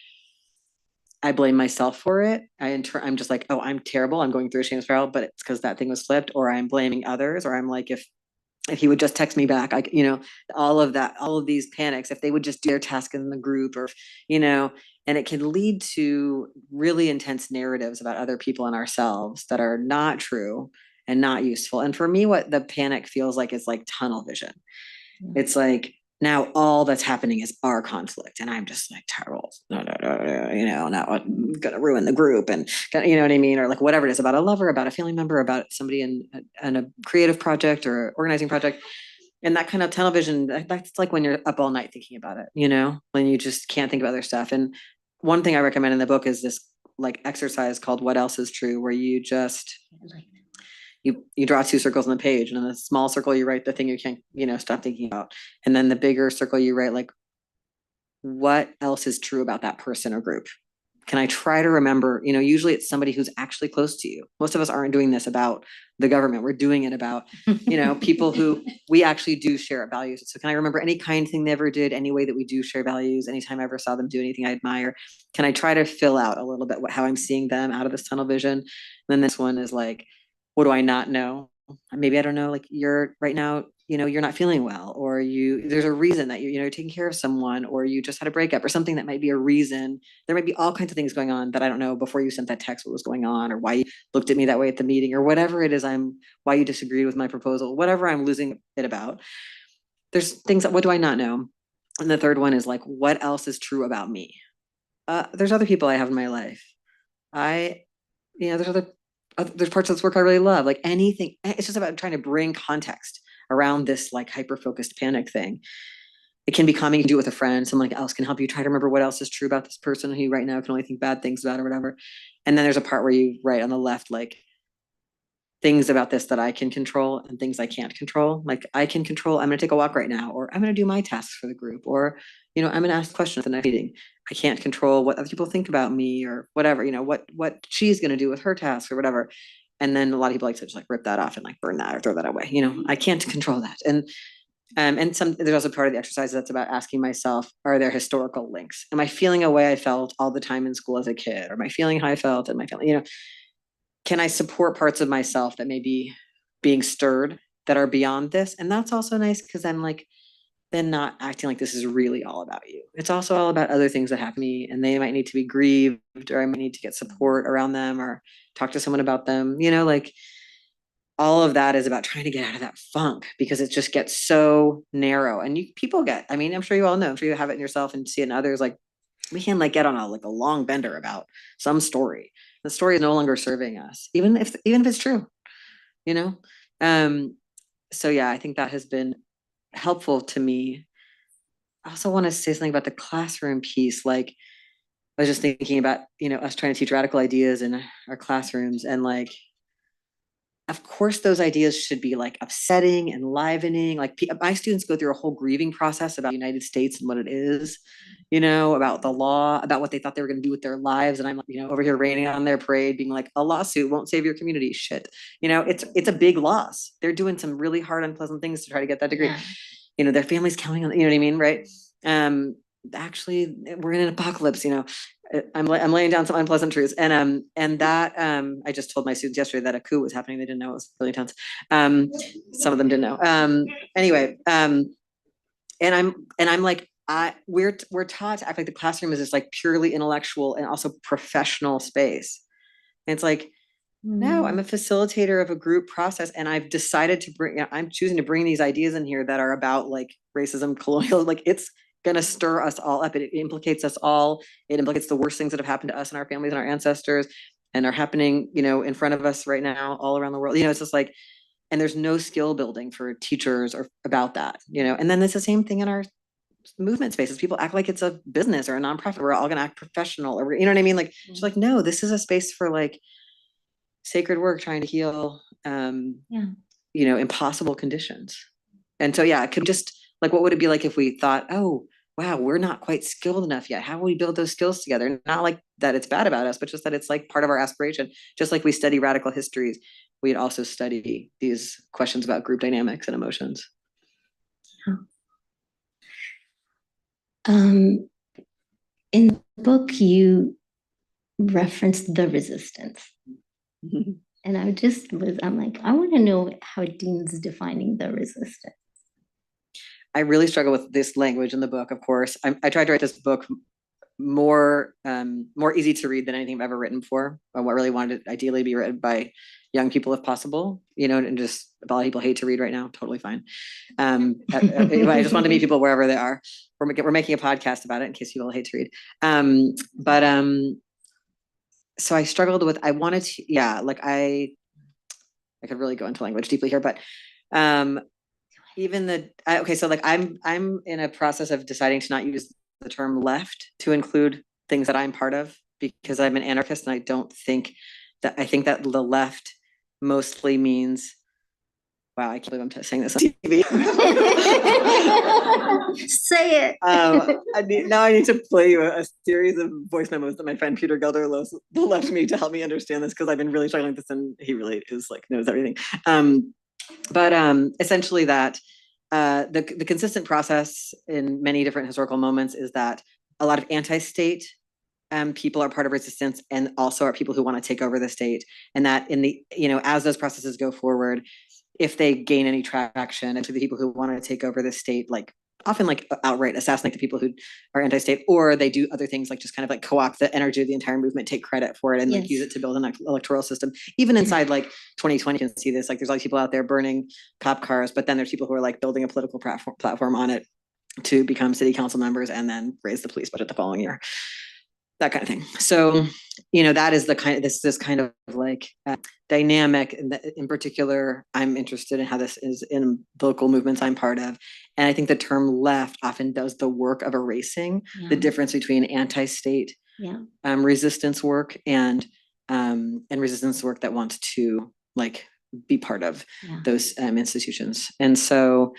[SPEAKER 3] I blame myself for it. I'm just like, oh, I'm terrible, I'm going through a shame spiral, but it's because that thing was flipped. Or I'm blaming others, or I'm like, if he would just text me back, all of these panics, if they would just do their task in the group, or and it can lead to really intense narratives about other people and ourselves that are not true and not useful. And for me, what the panic feels like is like tunnel vision. It's like, now all that's happening is our conflict, and I'm just like, terrible, now I'm gonna ruin the group, and you know what I mean, or like whatever it is, about a lover, about a family member, about somebody in a creative project or organizing project. And that kind of tunnel vision, that's like when you're up all night thinking about it, when you just can't think about other stuff. And one thing I recommend in the book is this like exercise called What Else Is True, where you just you draw 2 circles on the page, and in the small circle you write the thing you can't stop thinking about, and then the bigger circle you write like, what else is true about that person or group? Can I try to remember? Usually it's somebody who's actually close to you. Most of us aren't doing this about the government. We're doing it about people who we actually do share values. So can I remember any kind thing they ever did, any way that we do share values, anytime I ever saw them do anything I admire? Can I try to fill out a little bit how I'm seeing them out of this tunnel vision? And then this one is like, what do I not know? Maybe I don't know, like you're right now, you're not feeling well, or there's a reason that you're taking care of someone, or you just had a breakup or something that might be a reason. There might be all kinds of things going on that I don't know before you sent that text what was going on, or why you looked at me that way at the meeting, or whatever it is, why you disagreed with my proposal, whatever I'm losing it about. There's things that, what do I not know? And the third one is like, what else is true about me? There's other people I have in my life. There's parts of this work I really love, like anything. It's just about trying to bring context around this like hyper-focused panic thing. It can be calming. You can do it with a friend. Someone else can help you try to remember what else is true about this person who you right now can only think bad things about, or whatever. And then there's a part where you write on the left, like, things about this that I can control and things I can't control. Like I can control, I'm going to take a walk right now, or I'm going to do my tasks for the group, or, I'm going to ask questions at the next meeting. I can't control what other people think about me, or whatever, what she's going to do with her task or whatever. And then a lot of people like to just like rip that off and like burn that or throw that away. I can't there's also part of the exercise that's about asking myself, are there historical links? Am I feeling a way I felt all the time in school as a kid? Or am I feeling how I felt in my family? Can I support parts of myself that may be being stirred that are beyond this? And that's also nice, because I'm like, then not acting like this is really all about you. It's also all about other things that happen to me, and they might need to be grieved, or I might need to get support around them, or talk to someone about them. Like all of that is about trying to get out of that funk, because it just gets so narrow. And I'm sure you all know, I'm sure you have it in yourself and see it in others. Like we can like get on a long bender about some story. The story is no longer serving us, even if it's true, so yeah, I think that has been helpful to me. I also want to say something about the classroom piece. Like I was just thinking about, us trying to teach radical ideas in our classrooms, and like, of course, those ideas should be like upsetting, enlivening. Like my students go through a whole grieving process about the United States and what it is, about the law, about what they thought they were going to do with their lives. And I'm like, over here raining on their parade, being like, a lawsuit won't save your community. Shit. It's a big loss. They're doing some really hard, unpleasant things to try to get that degree. Yeah. Their family's counting on, you know what I mean? Right. Actually, we're in an apocalypse, I'm laying down some unpleasant truths. And that, I just told my students yesterday that a coup was happening. They didn't know it was really intense. Some of them didn't know. Anyway, and I'm like, we're taught to act like the classroom is this like purely intellectual and also professional space. And it's like, No, I'm a facilitator of a group process, and I've decided to bring, I'm choosing to bring these ideas in here that are about like racism, colonial, like it's gonna stir us all up. It implicates us all. It implicates the worst things that have happened to us and our families and our ancestors and are happening, in front of us right now, all around the world. It's just like, and there's no skill building for teachers or about that, and then it's the same thing in our movement spaces. People act like it's a business or a nonprofit. We're all gonna act professional, or you know what I mean? Like, she's like, no, this is a space for like sacred work, trying to heal impossible conditions. And so it could just like, what would it be like if we thought, oh wow, we're not quite skilled enough yet, how will we build those skills together? Not like that it's bad about us, but just that it's like part of our aspiration. Just like we study radical histories, we'd also study these questions about group dynamics and emotions.
[SPEAKER 2] In the book, you referenced the resistance. And I'm like, I want to know how Dean's defining the resistance.
[SPEAKER 3] I really struggle with this language in the book, of course. I tried to write this book more easy to read than anything I've ever written before. I really wanted to ideally be read by young people if possible, and just a lot of people hate to read right now, totally fine. I just want to meet people wherever they are. We're making a podcast about it in case people hate to read. So I struggled with, I wanted to, I could really go into language deeply here, but so like I'm in a process of deciding to not use the term left to include things that I'm part of, because I'm an anarchist, and I think that the left mostly means, wow, I can't believe I'm saying this on TV.
[SPEAKER 2] Say it.
[SPEAKER 3] I need to play you a series of voice memos that my friend Peter Gelder left me to help me understand this, because I've been really struggling with this, and he really is like knows everything. But essentially that the consistent process in many different historical moments is that a lot of anti-state people are part of resistance, and also are people who want to take over the state. And that in the, as those processes go forward, if they gain any traction, and to the people who want to take over the state, like often like outright assassinate the people who are anti-state, or they do other things like just kind of like co-opt the energy of the entire movement, take credit for it, and like use it to build an electoral system. Even inside like 2020, you can see this, like there's a lot of people out there burning cop cars, but then there's people who are like building a political platform on it to become city council members and then raise the police budget the following year. That kind of thing. So, that is this kind of like dynamic. In particular, I'm interested in how this is in local movements I'm part of. And I think the term left often does the work of erasing the difference between anti-state resistance work and resistance work that wants to like be part of those institutions. And so,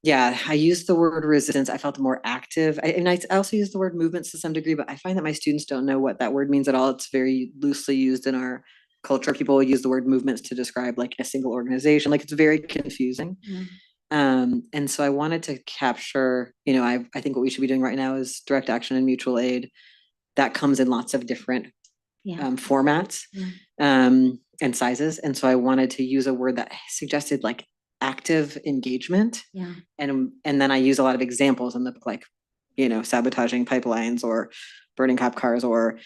[SPEAKER 3] I used the word resistance. I felt more active. I also use the word movements to some degree, but I find that my students don't know what that word means at all. It's very loosely used in our culture. People will use the word movements to describe like a single organization. Like, it's very confusing. And so I wanted to capture, I think what we should be doing right now is direct action and mutual aid. That comes in lots of different formats and sizes. And so I wanted to use a word that suggested like active engagement. And then I use a lot of examples in the book, like, sabotaging pipelines or burning cop cars or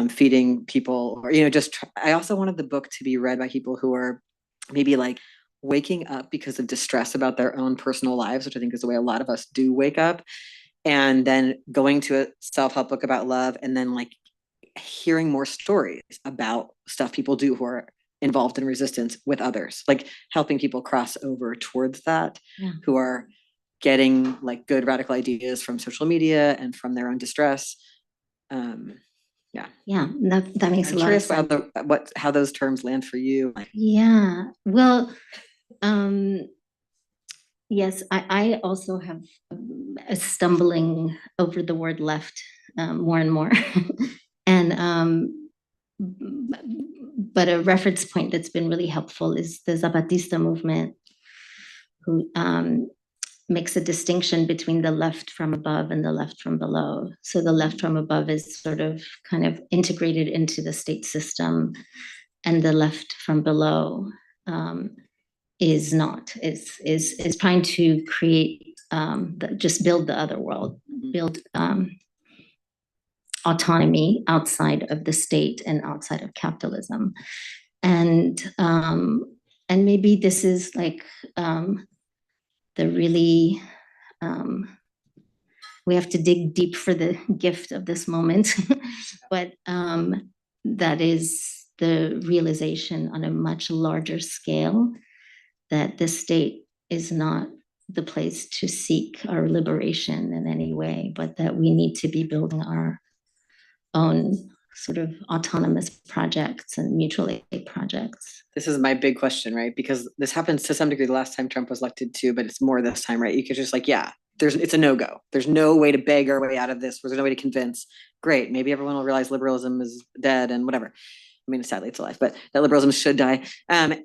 [SPEAKER 3] feeding people, or, I also wanted the book to be read by people who are maybe like waking up because of distress about their own personal lives, which I think is the way a lot of us do wake up, and then going to a self-help book about love, and then like hearing more stories about stuff people do who are involved in resistance with others, like helping people cross over towards that, who are getting like good radical ideas from social media and from their own distress.
[SPEAKER 2] That makes a lot of sense.
[SPEAKER 3] How those terms land for you.
[SPEAKER 2] Well, yes, I also have a stumbling over the word left more and more. And but a reference point that's been really helpful is the Zapatista movement, who makes a distinction between the left from above and the left from below. So the left from above is sort of kind of integrated into the state system, and the left from below is not, is trying to create, just build the other world, build autonomy outside of the state and outside of capitalism. And maybe this is like the really, we have to dig deep for the gift of this moment, but that is the realization on a much larger scale that the state is not the place to seek our liberation in any way, but that we need to be building our own sort of autonomous projects and mutual aid projects.
[SPEAKER 3] This is my big question, right? Because this happens to some degree the last time Trump was elected too, but it's more this time, right? You could just like, yeah, it's a no-go. There's no way to beg our way out of this. There's no way to convince. Great. Maybe everyone will realize liberalism is dead and whatever. I mean, sadly, it's alive, but that liberalism should die. And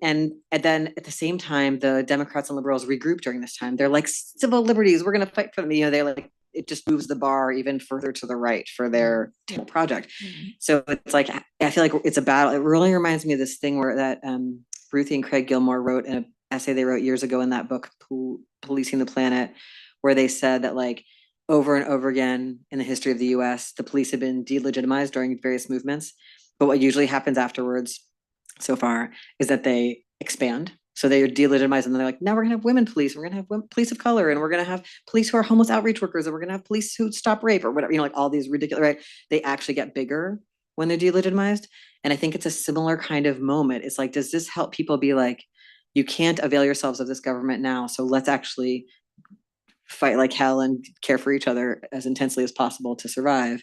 [SPEAKER 3] then at the same time, the Democrats and liberals regroup during this time. They're like, civil liberties, we're going to fight for them. You know, they're like, it just moves the bar even further to the right for their project. So it's like, I feel like it's a battle. It really reminds me of this thing where that Ruthie and Craig Gilmore wrote in an essay they wrote years ago in that book, Policing the Planet, where they said that like over and over again in the history of the US, the police have been delegitimized during various movements. But what usually happens afterwards so far is that they expand. So they are delegitimized and they're like, now we're gonna have women police, we're gonna have police of color, and we're gonna have police who are homeless outreach workers, and we're gonna have police who stop rape or whatever, you know, like all these ridiculous, right? They actually get bigger when they're delegitimized. And I think it's a similar kind of moment. It's like, does this help people be like, you can't avail yourselves of this government now, so let's actually fight like hell and care for each other as intensely as possible to survive?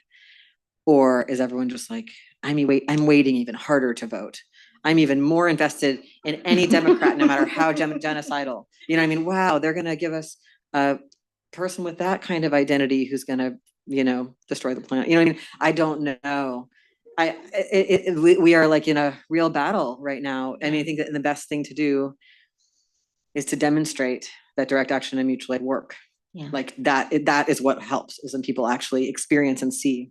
[SPEAKER 3] Or is everyone just like, I'm waiting even harder to vote. I'm even more invested in any Democrat, no matter how genocidal. You know what I mean? Wow, they're going to give us a person with that kind of identity who's going to, you know, destroy the planet. You know what I mean? I don't know. We are like in a real battle right now. I mean, I think that the best thing to do is to demonstrate that direct action and mutual aid work.
[SPEAKER 2] Yeah.
[SPEAKER 3] Like that is what helps, is when people actually experience and see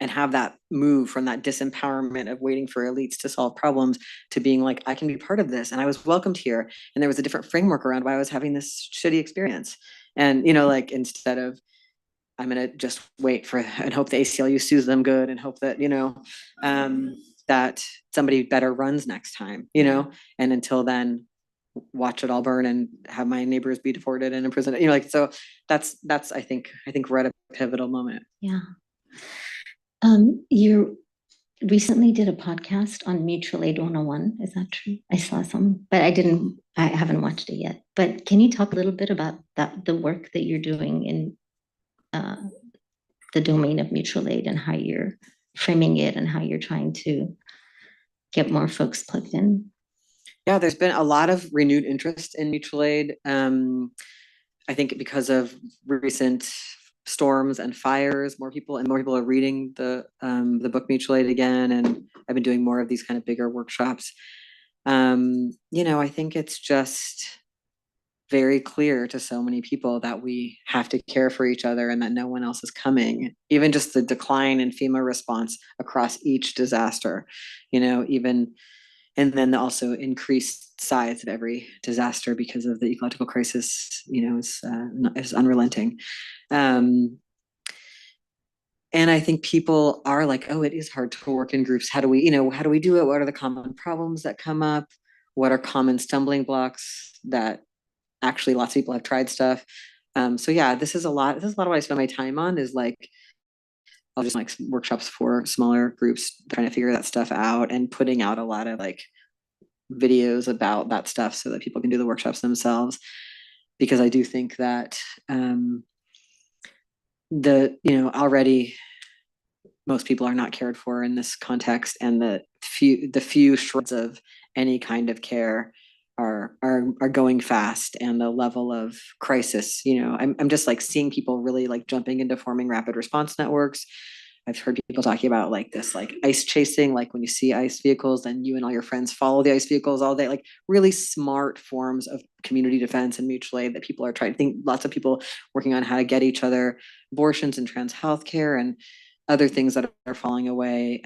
[SPEAKER 3] and have that move from that disempowerment of waiting for elites to solve problems to being like, I can be part of this. And I was welcomed here. And there was a different framework around why I was having this shitty experience. And, you know, like, instead of, I'm going to just wait for and hope the ACLU sues them good and hope that, you know, that somebody better runs next time, you know, and until then, watch it all burn and have my neighbors be deported and imprisoned, you know, like, so that's, I think we're at a pivotal moment.
[SPEAKER 2] Yeah. You recently did a podcast on Mutual Aid 101. Is that true? I saw some, but I haven't watched it yet. But can you talk a little bit about the work that you're doing in the domain of mutual aid and how you're framing it and how you're trying to get more folks plugged in?
[SPEAKER 3] Yeah, there's been a lot of renewed interest in mutual aid. I think because of recent storms and fires, more people are reading the book Mutual Aid again, and I've been doing more of these kind of bigger workshops. You know, I think it's just very clear to so many people that we have to care for each other and that no one else is coming. Even just the decline in FEMA response across each disaster, you know, and then also increased size of every disaster because of the ecological crisis, you know, is unrelenting. And I think people are like, oh, it is hard to work in groups. How do we do it? What are the common problems that come up? What are common stumbling blocks that actually lots of people have tried stuff? So yeah, this is a lot of what I spend my time on, is like, I'll just like workshops for smaller groups, trying to figure that stuff out and putting out a lot of like videos about that stuff so that people can do the workshops themselves. Because I do think that already most people are not cared for in this context, and the few shreds of any kind of care are going fast, and the level of crisis, you know, I'm just like seeing people really like jumping into forming rapid response networks. I've heard people talking about like this, like ICE chasing, like when you see ICE vehicles, then you and all your friends follow the ICE vehicles all day, like really smart forms of community defense and mutual aid that people are trying. I think lots of people working on how to get each other abortions and trans healthcare and other things that are falling away,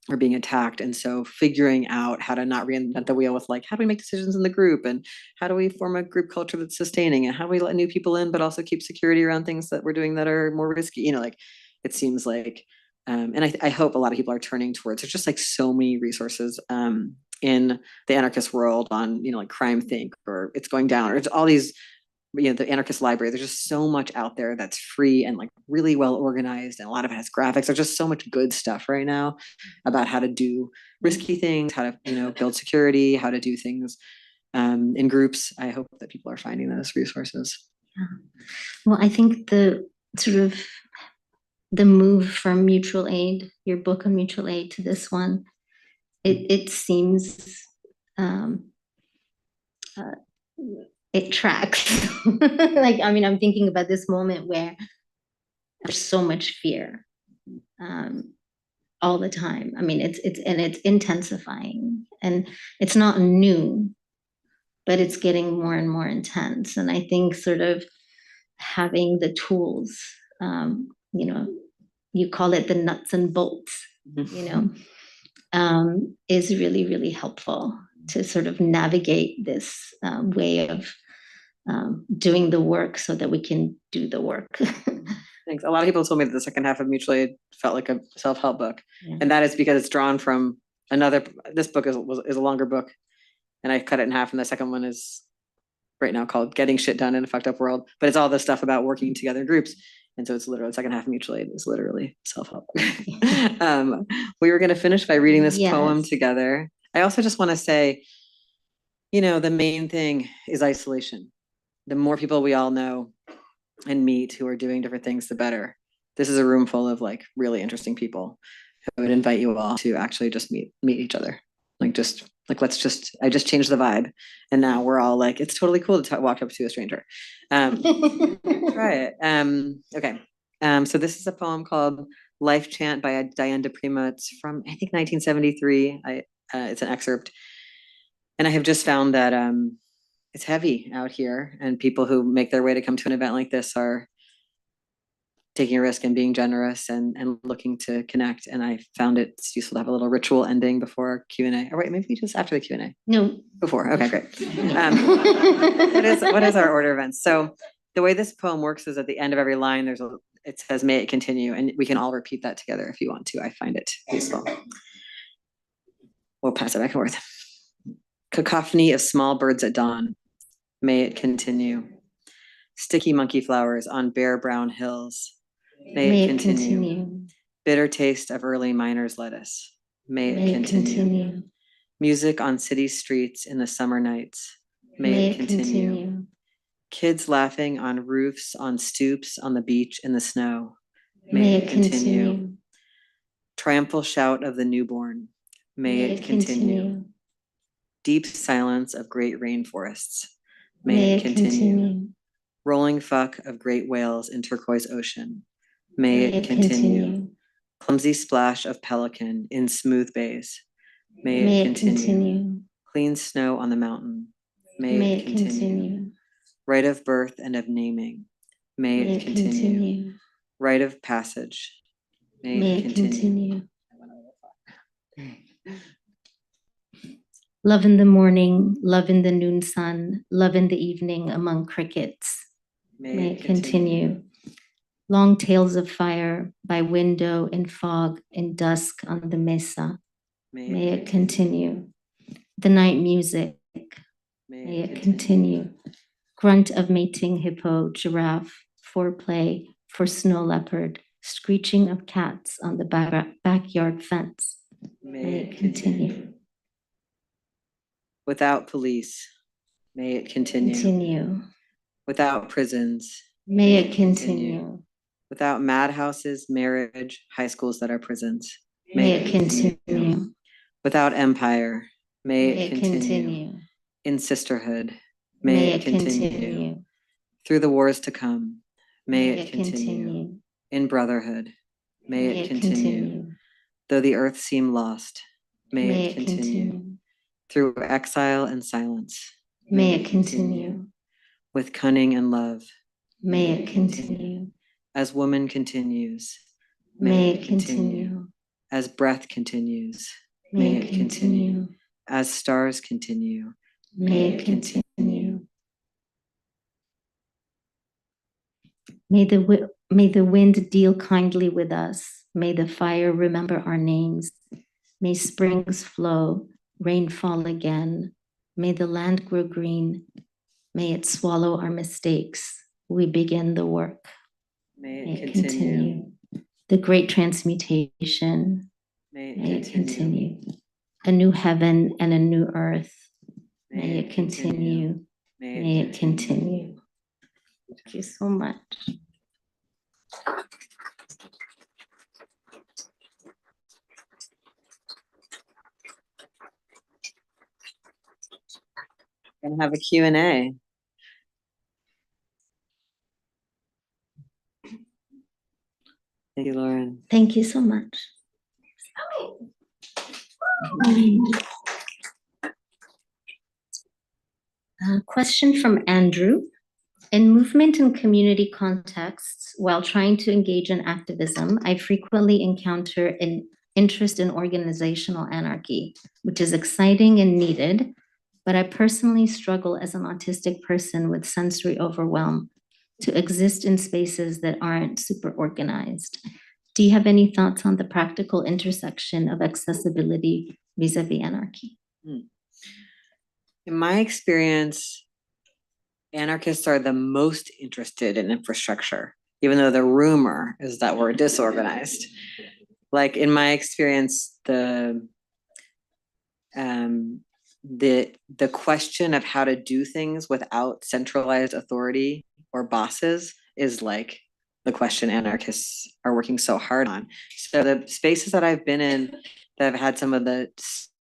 [SPEAKER 3] are being attacked. And so figuring out how to not reinvent the wheel with like, how do we make decisions in the group, and how do we form a group culture that's sustaining, and how do we let new people in but also keep security around things that we're doing that are more risky, you know, like it seems like, and I hope a lot of people are turning towards, there's just like so many resources in the anarchist world on, like Crime Think, or It's Going Down, or it's all these, the anarchist library. There's just so much out there that's free and like really well organized, and a lot of it has graphics. There's just so much good stuff right now about how to do risky things, how to build security, how to do things in groups. I hope that people are finding those resources.
[SPEAKER 2] Yeah. Well, I think the sort of the move from mutual aid, your book on mutual aid, to this one, it seems it tracks. Like, I mean, I'm thinking about this moment where there's so much fear all the time. I mean, it's intensifying, and it's not new, but it's getting more and more intense. And I think sort of having the tools, you call it the nuts and bolts, is really, really helpful to sort of navigate this way of doing the work so that we can do the work.
[SPEAKER 3] Thanks. A lot of people told me that the second half of Mutual Aid felt like a self-help book.
[SPEAKER 2] Yeah.
[SPEAKER 3] And that is because it's drawn from this book is a longer book, and I cut it in half, and the second one is right now called Getting Shit Done in a Fucked Up World. But it's all this stuff about working together in groups. And so it's literally, the second half of Mutual Aid is literally self-help. We were going to finish by reading this poem together. I also just want to say, the main thing is isolation. The more people we all know and meet who are doing different things, the better. This is a room full of like really interesting people. I would invite you all to actually just meet each other. I just changed the vibe, and now we're all like, it's totally cool to walk up to a stranger. Try it. Okay. So this is a poem called Life Chant by Diane DePrima. It's from, I think, 1973. It's an excerpt. And I have just found that it's heavy out here, and people who make their way to come to an event like this are taking a risk and being generous and looking to connect. And I found it's useful to have a little ritual ending before Q&A. Or wait, maybe just after the Q&A.
[SPEAKER 2] No.
[SPEAKER 3] Before. Okay, great. What is our order of events? So the way this poem works is at the end of every line, it says, may it continue. And we can all repeat that together if you want to. I find it useful. We'll pass it back and forth. Cacophony of small birds at dawn. May it continue. Sticky monkey flowers on bare brown hills. May it continue. Bitter taste of early miner's lettuce. May it continue. Music on city streets in the summer nights. May it continue. Kids laughing on roofs, on stoops, on the beach, in the snow. May it continue. Triumphal shout of the newborn. May it continue. Deep silence of great rainforests. May it continue. Rolling fuck of great whales in turquoise ocean. May it continue. Clumsy splash of pelican in smooth bays. May it continue. Clean snow on the mountain. May it continue. Rite of birth and of naming. May it continue. Rite of passage. May it continue.
[SPEAKER 2] Love in the morning, love in the noon sun, love in the evening among crickets. May it continue. Long tales of fire by window in fog in dusk on the mesa. May it continue. The night music. May it continue. Grunt of mating hippo, giraffe, foreplay for snow leopard, screeching of cats on the backyard fence. May it continue.
[SPEAKER 3] Without police. May it continue. Without prisons.
[SPEAKER 2] May it continue.
[SPEAKER 3] Without madhouses, marriage, high schools that are prisons.
[SPEAKER 2] May it continue.
[SPEAKER 3] Without empire. May it continue. In sisterhood. May it continue. Through the wars to come. May it continue. In brotherhood. May it continue. Though the earth seem lost. May it continue. Through exile and silence.
[SPEAKER 2] May it continue.
[SPEAKER 3] With cunning and love.
[SPEAKER 2] May it continue.
[SPEAKER 3] As woman continues.
[SPEAKER 2] May it continue.
[SPEAKER 3] As breath continues.
[SPEAKER 2] May it continue.
[SPEAKER 3] As stars continue.
[SPEAKER 2] May it continue. May the May the wind deal kindly with us. May the fire remember our names. May springs flow, rain fall again. May the land grow green. May it swallow our mistakes. We begin the work.
[SPEAKER 3] May it continue.
[SPEAKER 2] The great transmutation.
[SPEAKER 3] May
[SPEAKER 2] May
[SPEAKER 3] it
[SPEAKER 2] it
[SPEAKER 3] continue.
[SPEAKER 2] continue. A new heaven and a new earth. May it continue. May it continue. Thank you so much.
[SPEAKER 3] And have a Q&A. Thank you, Lauren.
[SPEAKER 2] Thank you so much. A question from Andrew. In movement and community contexts, while trying to engage in activism, I frequently encounter an interest in organizational anarchy, which is exciting and needed, but I personally struggle as an autistic person with sensory overwhelm to exist in spaces that aren't super organized. Do you have any thoughts on the practical intersection of accessibility vis-a-vis anarchy?
[SPEAKER 3] In my experience, anarchists are the most interested in infrastructure, even though the rumor is that we're disorganized. Like in my experience, the question of how to do things without centralized authority or bosses is like the question anarchists are working so hard on. So the spaces that I've been in that have had some of the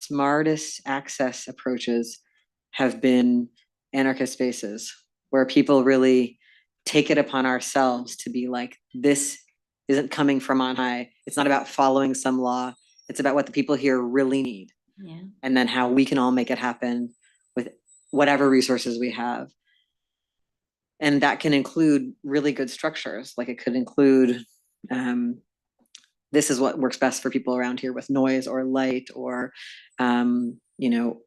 [SPEAKER 3] smartest access approaches have been anarchist spaces where people really take it upon ourselves to be like, this isn't coming from on high. It's not about following some law. It's about what the people here really need.
[SPEAKER 2] Yeah.
[SPEAKER 3] And then how we can all make it happen with whatever resources we have. And that can include really good structures. Like it could include, this is what works best for people around here with noise or light or, you know,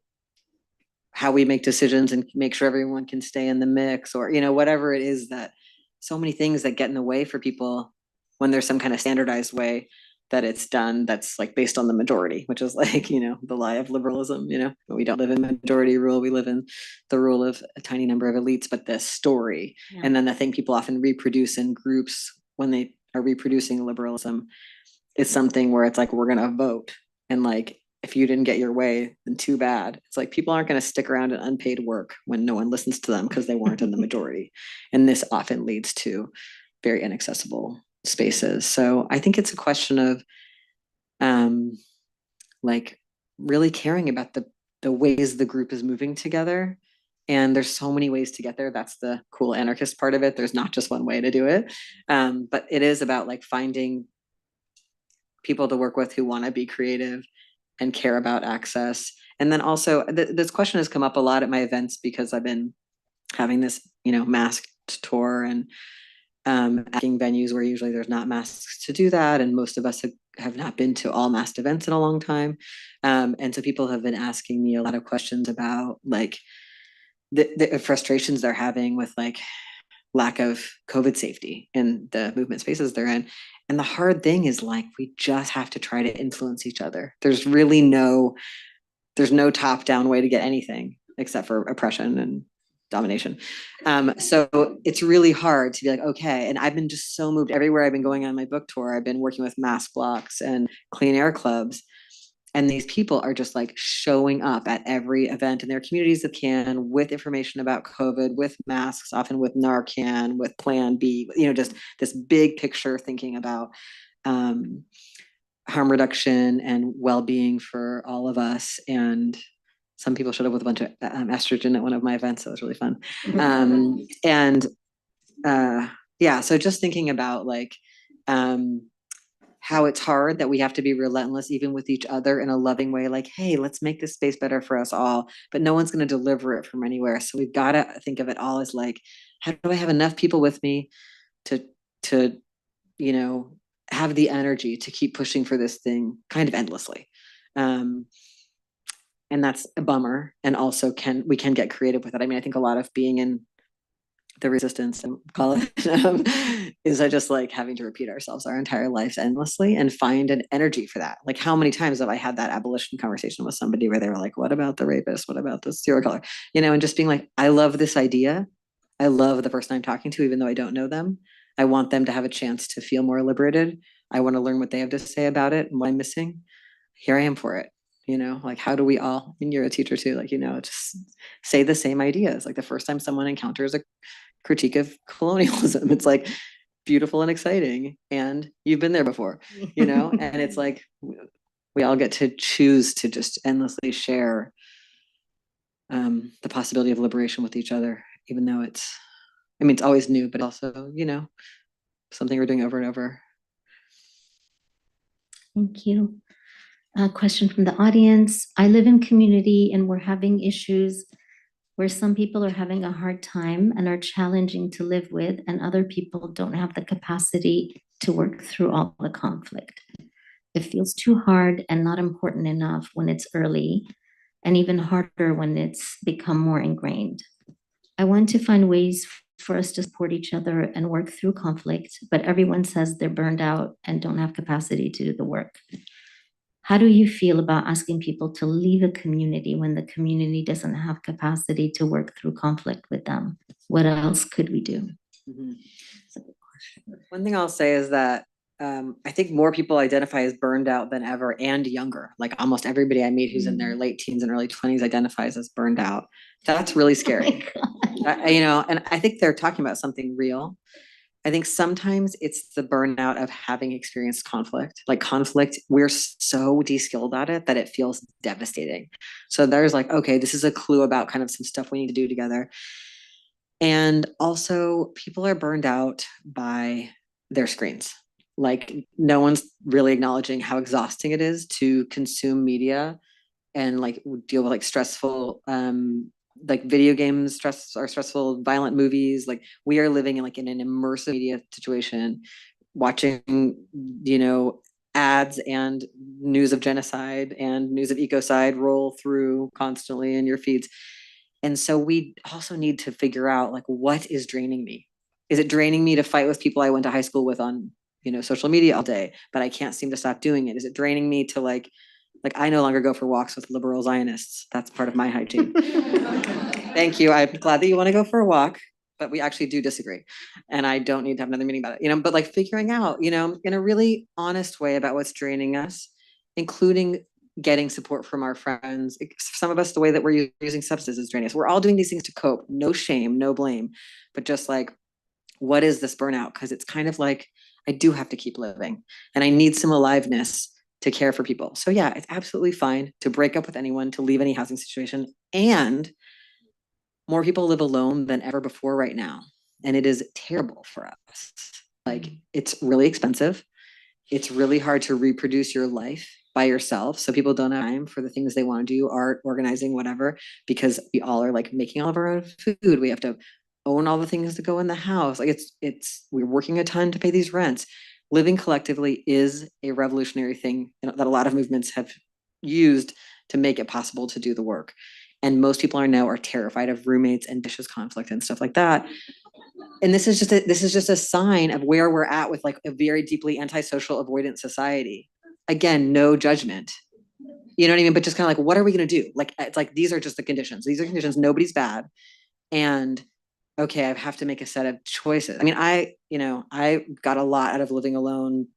[SPEAKER 3] how we make decisions and make sure everyone can stay in the mix or, you know, whatever it is that so many things that get in the way for people when there's some kind of standardized way that it's done that's like based on the majority, which is like, you know, the lie of liberalism, you know, we don't live in majority rule, we live in the rule of a tiny number of elites, but the story. Yeah. And then the thing people often reproduce in groups when they are reproducing liberalism is something where it's like, we're going to vote. And like, if you didn't get your way, then too bad. It's like people aren't going to stick around in unpaid work when no one listens to them because they weren't in the majority. And this often leads to very inaccessible spaces. So I think it's a question of like really caring about the ways the group is moving together. And there's so many ways to get there. That's the cool anarchist part of it. There's not just one way to do it. But it is about like finding people to work with who want to be creative and care about access. And then also this question has come up a lot at my events because I've been having this, you know, masked tour and asking venues where usually there's not masks to do that. And most of us have not been to all masked events in a long time. And so people have been asking me a lot of questions about like the frustrations they're having with like lack of COVID safety in the movement spaces they're in. And the hard thing is like, we just have to try to influence each other. There's no top down way to get anything except for oppression and domination. So it's really hard to be like, okay. And I've been just so moved everywhere I've been going on my book tour. I've been working with mask blocks and clean air clubs. And these people are just like showing up at every event in their communities that can with information about COVID, with masks, often with Narcan, with Plan B, you know, just this big picture thinking about harm reduction and well-being for all of us. And some people showed up with a bunch of estrogen at one of my events. So it was really fun. Yeah, so just thinking about like, how it's hard that we have to be relentless even with each other in a loving way, like, hey, let's make this space better for us all, but no one's going to deliver it from anywhere. So we've got to think of it all as like, how do I have enough people with me to you know, have the energy to keep pushing for this thing kind of endlessly. And that's a bummer. And also we can get creative with it. I mean, I think a lot of being in the resistance and call it is that just like having to repeat ourselves our entire lives endlessly and find an energy for that. Like how many times have I had that abolition conversation with somebody where they were like, what about the rapist? What about the serial killer? You know, and just being like, I love this idea. I love the person I'm talking to, even though I don't know them. I want them to have a chance to feel more liberated. I want to learn what they have to say about it and what I'm missing. Here I am for it. You know, like how do we all, and you're a teacher too, like, you know, just say the same ideas. Like the first time someone encounters a critique of colonialism, it's like beautiful and exciting. And you've been there before, you know, and it's like we all get to choose to just endlessly share the possibility of liberation with each other, even though it's, I mean, it's always new, but also, you know, something we're doing over and over.
[SPEAKER 2] Thank you. A question from the audience. I live in community and we're having issues where some people are having a hard time and are challenging to live with, and other people don't have the capacity to work through all the conflict. It feels too hard and not important enough when it's early, and even harder when it's become more ingrained. I want to find ways for us to support each other and work through conflict, but everyone says they're burned out and don't have capacity to do the work. How do you feel about asking people to leave a community when the community doesn't have capacity to work through conflict with them? What else could we do?
[SPEAKER 3] Mm-hmm. One thing I'll say is that I think more people identify as burned out than ever and younger. Like almost everybody I meet who's in their late teens and early 20s identifies as burned out. That's really scary. You know, and I think they're talking about something real. I think sometimes it's the burnout of having experienced conflict. Like conflict, we're so de-skilled at it that it feels devastating. So there's like, okay, this is a clue about kind of some stuff we need to do together. And also people are burned out by their screens. Like no one's really acknowledging how exhausting it is to consume media and like deal with like stressful like video games, stressful, violent movies. Like we are living in like in an immersive media situation, watching, you know, ads and news of genocide and news of ecocide roll through constantly in your feeds. And so we also need to figure out like what is draining me. Is it draining me to fight with people I went to high school with on, you know, social media all day, but I can't seem to stop doing it? Is it draining me to like I no longer go for walks with liberal Zionists. That's part of my hygiene. Thank you. I'm glad that you want to go for a walk, but we actually do disagree. And I don't need to have another meeting about it, you know, but like figuring out, you know, in a really honest way about what's draining us, including getting support from our friends. Some of us, the way that we're using substances is draining us. We're all doing these things to cope. No shame, no blame, but just like, what is this burnout? Because it's kind of like, I do have to keep living and I need some aliveness to care for people. So yeah, it's absolutely fine to break up with anyone, to leave any housing situation. And more people live alone than ever before right now. And it is terrible for us. Like it's really expensive. It's really hard to reproduce your life by yourself. So people don't have time for the things they want to do, art, organizing, whatever, because we all are like making all of our own food. We have to own all the things that go in the house. Like we're working a ton to pay these rents. Living collectively is a revolutionary thing that a lot of movements have used to make it possible to do the work. And most people are terrified of roommates and dishes conflict and stuff like that. And this is just a sign of where we're at with like a very deeply antisocial avoidant society. Again, no judgment. You know what I mean? But just kind of like, what are we going to do? Like, it's like, these are just the conditions. These are conditions. Nobody's bad. And okay, I have to make a set of choices. I mean, I got a lot out of living alone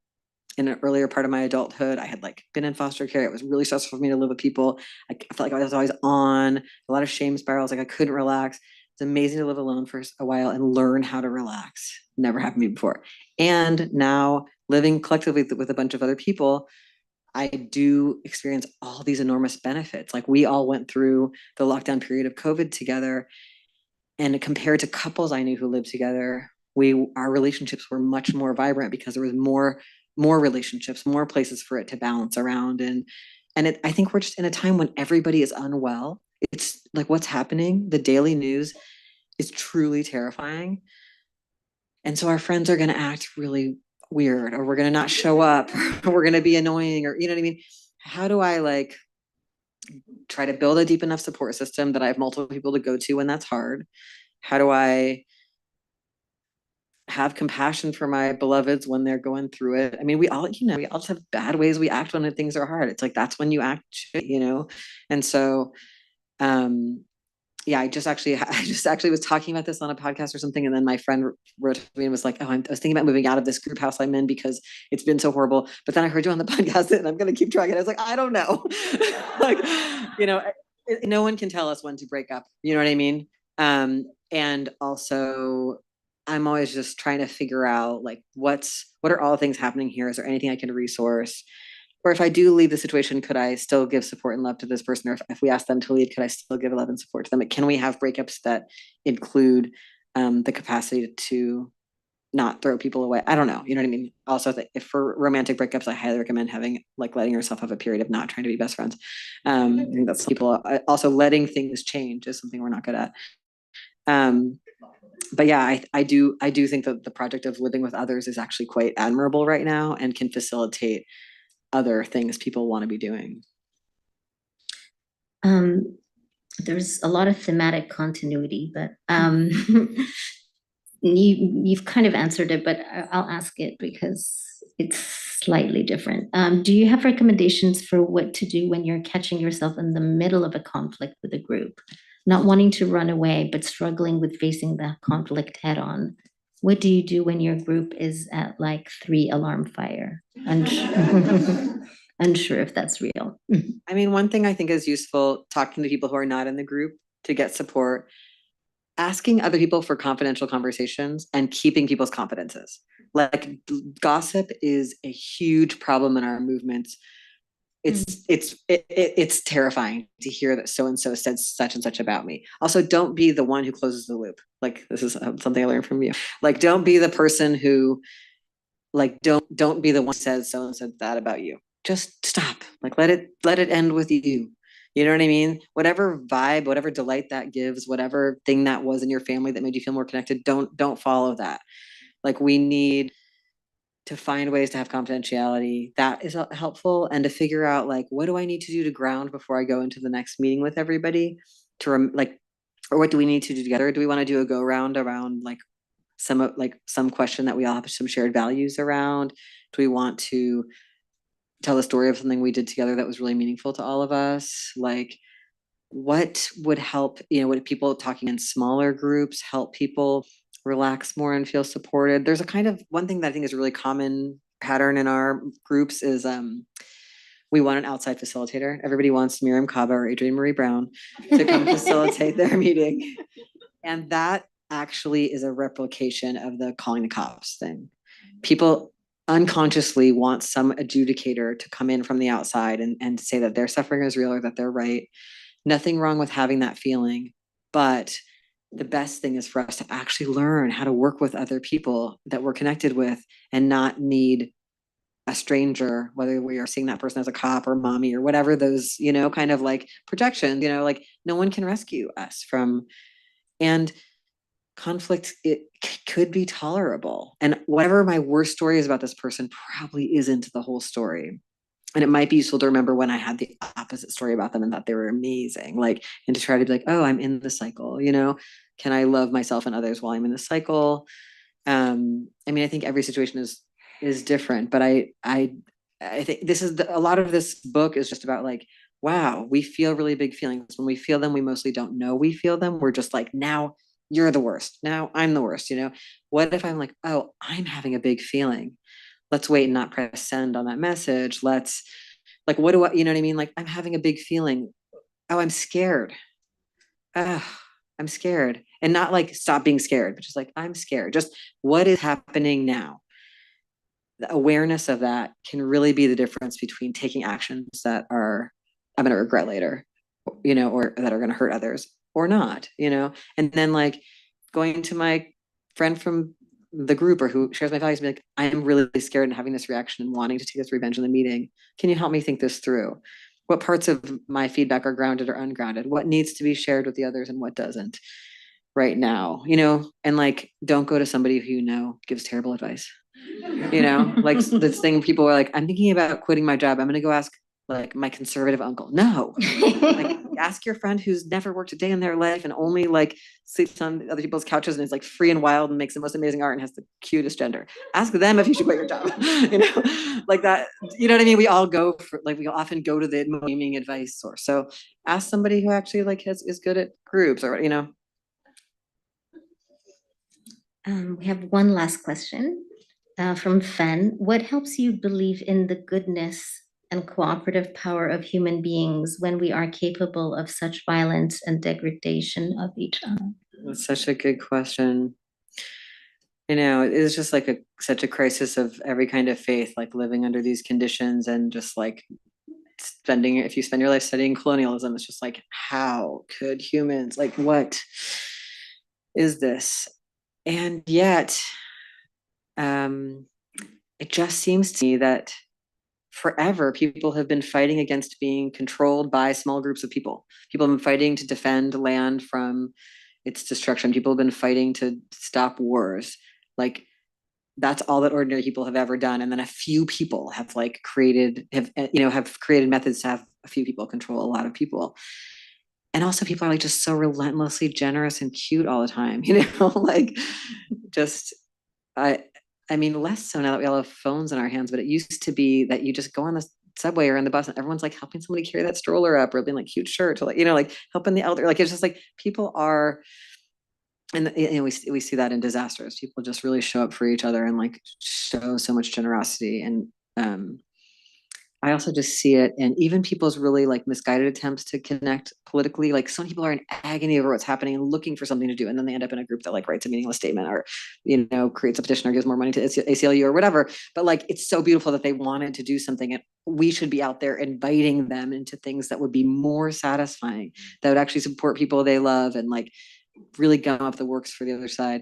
[SPEAKER 3] in an earlier part of my adulthood. I had like been in foster care. It was really stressful for me to live with people. I felt like I was always on a lot of shame spirals. Like I couldn't relax. It's amazing to live alone for a while and learn how to relax. Never happened to me before. And now living collectively with a bunch of other people, I do experience all these enormous benefits. Like we all went through the lockdown period of COVID together. And compared to couples I knew who lived together, our relationships were much more vibrant because there was more relationships, more places for it to balance around. And I think we're just in a time when everybody is unwell. It's like what's happening. The daily news is truly terrifying. And so our friends are going to act really weird, or we're going to not show up, or we're going to be annoying, or you know what I mean? How do I like try to build a deep enough support system that I have multiple people to go to when that's hard? How do I have compassion for my beloveds when they're going through it. I mean, we all just have bad ways we act when things are hard. It's like, that's when you act, And so, yeah, I just actually was talking about this on a podcast or something. And then my friend wrote to me and was like, oh, I was thinking about moving out of this group house I'm in because it's been so horrible. But then I heard you on the podcast and I'm going to keep trying it. I was like, I don't know. Like, no one can tell us when to break up. You know what I mean? And also, I'm always just trying to figure out like, what are all the things happening here? Is there anything I can resource? Or if I do leave the situation, could I still give support and love to this person? Or if we ask them to leave, could I still give love and support to them? Can we have breakups that include the capacity to not throw people away? I don't know. You know what I mean? Also, if for romantic breakups, I highly recommend letting yourself have a period of not trying to be best friends. I think that's people. Also, letting things change is something we're not good at. But yeah, I do think that the project of living with others is actually quite admirable right now and can facilitate other things people want to be doing.
[SPEAKER 2] There's a lot of thematic continuity, but you've kind of answered it, but I'll ask it because it's slightly different. Do you have recommendations for what to do when you're catching yourself in the middle of a conflict with a group, not wanting to run away, but struggling with facing the conflict head on? What do you do when your group is at like 3 alarm fire? Unsure if that's real.
[SPEAKER 3] I mean, one thing I think is useful, talking to people who are not in the group to get support, asking other people for confidential conversations and keeping people's confidences. Like, gossip is a huge problem in our movements. It's terrifying to hear that so-and-so said such and such about me. Also, don't be the one who closes the loop. Like, this is something I learned from you. Like, don't be the person who, like, don't be the one who says so and said that about you. Just stop. Like, let it end with you. You know what I mean? Whatever vibe, whatever delight that gives, whatever thing that was in your family that made you feel more connected, don't follow that. Like, we need to find ways to have confidentiality. That is helpful. And to figure out, like, what do I need to do to ground before I go into the next meeting with everybody or what do we need to do together? Do we want to do a go round around like some question that we all have some shared values around? Do we want to tell the story of something we did together that was really meaningful to all of us? Like, what would help, would people talking in smaller groups help people relax more and feel supported? There's a kind of one thing that I think is a really common pattern in our groups is we want an outside facilitator. Everybody wants Miriam Kaba or Adrienne Marie Brown to come facilitate their meeting. And that actually is a replication of the calling the cops thing. People unconsciously want some adjudicator to come in from the outside and say that their suffering is real or that they're right. Nothing wrong with having that feeling, but the best thing is for us to actually learn how to work with other people that we're connected with and not need a stranger, whether we are seeing that person as a cop or mommy or whatever those, kind of like projections, like no one can rescue us from, and conflict, it could be tolerable. And whatever my worst story is about this person probably isn't the whole story. And it might be useful to remember when I had the opposite story about them and thought they were amazing, like, and to try to be like, oh, I'm in the cycle, can I love myself and others while I'm in the cycle? I mean, I think every situation is different, but I think this is a lot of this book is just about like, wow, we feel really big feelings. When we feel them, we mostly don't know we feel them. We're just like, now you're the worst. Now I'm the worst. What if I'm like, oh, I'm having a big feeling. Let's wait and not press send on that message. Let's like, what do I, you know what I mean? Like, I'm having a big feeling. Oh, I'm scared. I'm scared. And not like stop being scared, but just like, I'm scared. Just what is happening now? The awareness of that can really be the difference between taking actions that are, I'm going to regret later, or that are going to hurt others or not, and then like going to my friend from the group or who shares my values, be like, I am really scared and having this reaction and wanting to take this revenge in the meeting. Can you help me think this through? What parts of my feedback are grounded or ungrounded? What needs to be shared with the others and what doesn't right now, and like, don't go to somebody who gives terrible advice, like this thing people are like, I'm thinking about quitting my job. I'm going to go ask like my conservative uncle. No, like, ask your friend who's never worked a day in their life and only like sleeps on other people's couches and is like free and wild and makes the most amazing art and has the cutest gender. Ask them if you should quit your job, like that. You know what I mean? We all go for, like, we often go to the naming advice source. So ask somebody who actually like is good at groups or,
[SPEAKER 2] We have one last question from Fen. What helps you believe in the goodness and cooperative power of human beings when we are capable of such violence and degradation of each other?
[SPEAKER 3] That's such a good question. It's just like such a crisis of every kind of faith, like living under these conditions and just like if you spend your life studying colonialism, it's just like, how could humans, like, what is this? And yet, it just seems to me that forever people have been fighting against being controlled by small groups of people. People have been fighting to defend land from its destruction. People have been fighting to stop wars. Like, that's all that ordinary people have ever done. And then a few people have created methods to have a few people control a lot of people. And also people are like just so relentlessly generous and cute all the time, like just, I mean, less so now that we all have phones in our hands, but it used to be that you just go on the subway or in the bus and everyone's like helping somebody carry that stroller up or being like cute shirt or like helping the elder. Like, it's just like people are, and we see that in disasters. People just really show up for each other and like show so much generosity. And I also just see it in even people's really like misguided attempts to connect politically. Like, some people are in agony over what's happening and looking for something to do. And then they end up in a group that like writes a meaningless statement or, creates a petition or gives more money to ACLU or whatever. But like, it's so beautiful that they wanted to do something, and we should be out there inviting them into things that would be more satisfying, that would actually support people they love and like really gum up the works for the other side.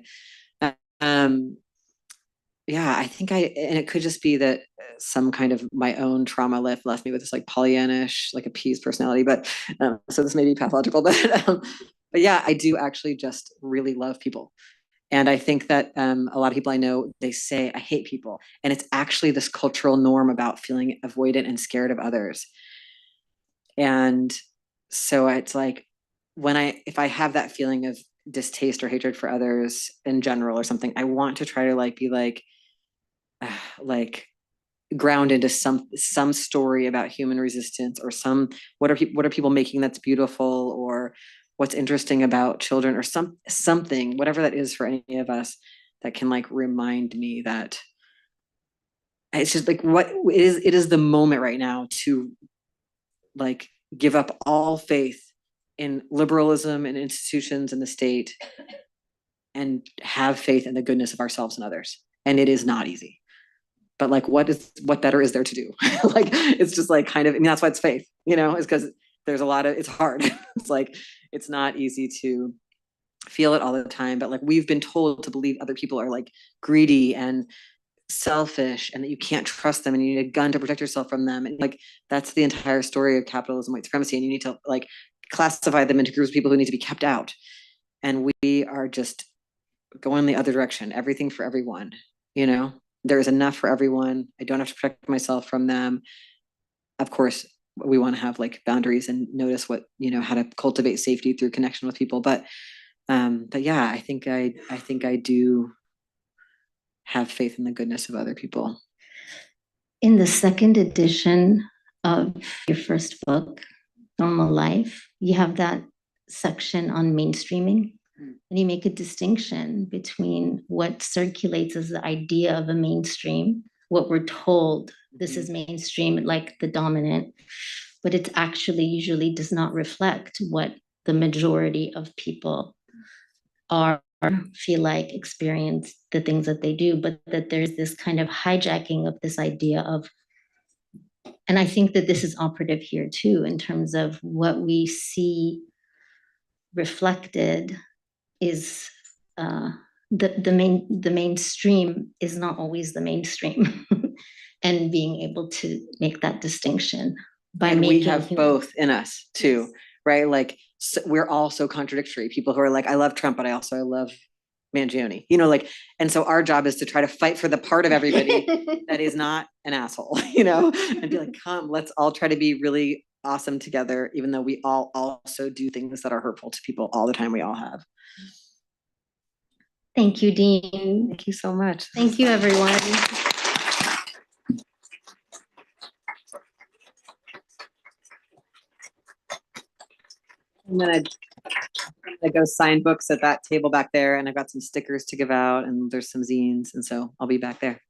[SPEAKER 3] Yeah, I think and it could just be that some kind of my own trauma left me with this like Pollyannish, like a peas personality, but so this may be pathological, but yeah, I do actually just really love people. And I think that a lot of people I know, they say, I hate people. And it's actually this cultural norm about feeling avoidant and scared of others. And so it's like, if I have that feeling of distaste or hatred for others in general or something, I want to try to like be like ground into some story about human resistance or what are people making that's beautiful, or what's interesting about children, or something, whatever that is for any of us, that can like remind me that it's just like it is the moment right now to like give up all faith in liberalism and institutions and the state and have faith in the goodness of ourselves and others. And it is not easy. But like, what better is there to do? Like, it's just like kind of, I mean, that's why it's faith, is because there's it's hard. It's like, it's not easy to feel it all the time, but like, we've been told to believe other people are like greedy and selfish and that you can't trust them and you need a gun to protect yourself from them. And like, that's the entire story of capitalism, white supremacy. And you need to like classify them into groups of people who need to be kept out. And we are just going the other direction, everything for everyone, there is enough for everyone. I don't have to protect myself from them. Of course, we want to have like boundaries and notice what, how to cultivate safety through connection with people. But yeah, I think I do have faith in the goodness of other people.
[SPEAKER 2] In the second edition of your first book, Normal Life, you have that section on mainstreaming. And you make a distinction between what circulates as the idea of a mainstream, what we're told this is mainstream, like the dominant, but it actually usually does not reflect what the majority of people feel like, experience the things that they do, but that there's this kind of hijacking of this idea of, and I think that this is operative here too, in terms of what we see reflected is the mainstream is not always the mainstream, and being able to make that distinction by
[SPEAKER 3] and
[SPEAKER 2] making
[SPEAKER 3] we have both in us too, yes. Right? Like, so we're all so contradictory. People who are like, I love Trump, but I love Mangione, like, and so our job is to try to fight for the part of everybody that is not an asshole, and be like, come, let's all try to be really awesome together, even though we all also do things that are hurtful to people all the time. We all have.
[SPEAKER 2] Thank you, Dean.
[SPEAKER 3] Thank you so much.
[SPEAKER 2] Thank you, everyone.
[SPEAKER 3] I'm gonna go sign books at that table back there, and I've got some stickers to give out, and there's some zines, and so I'll be back there.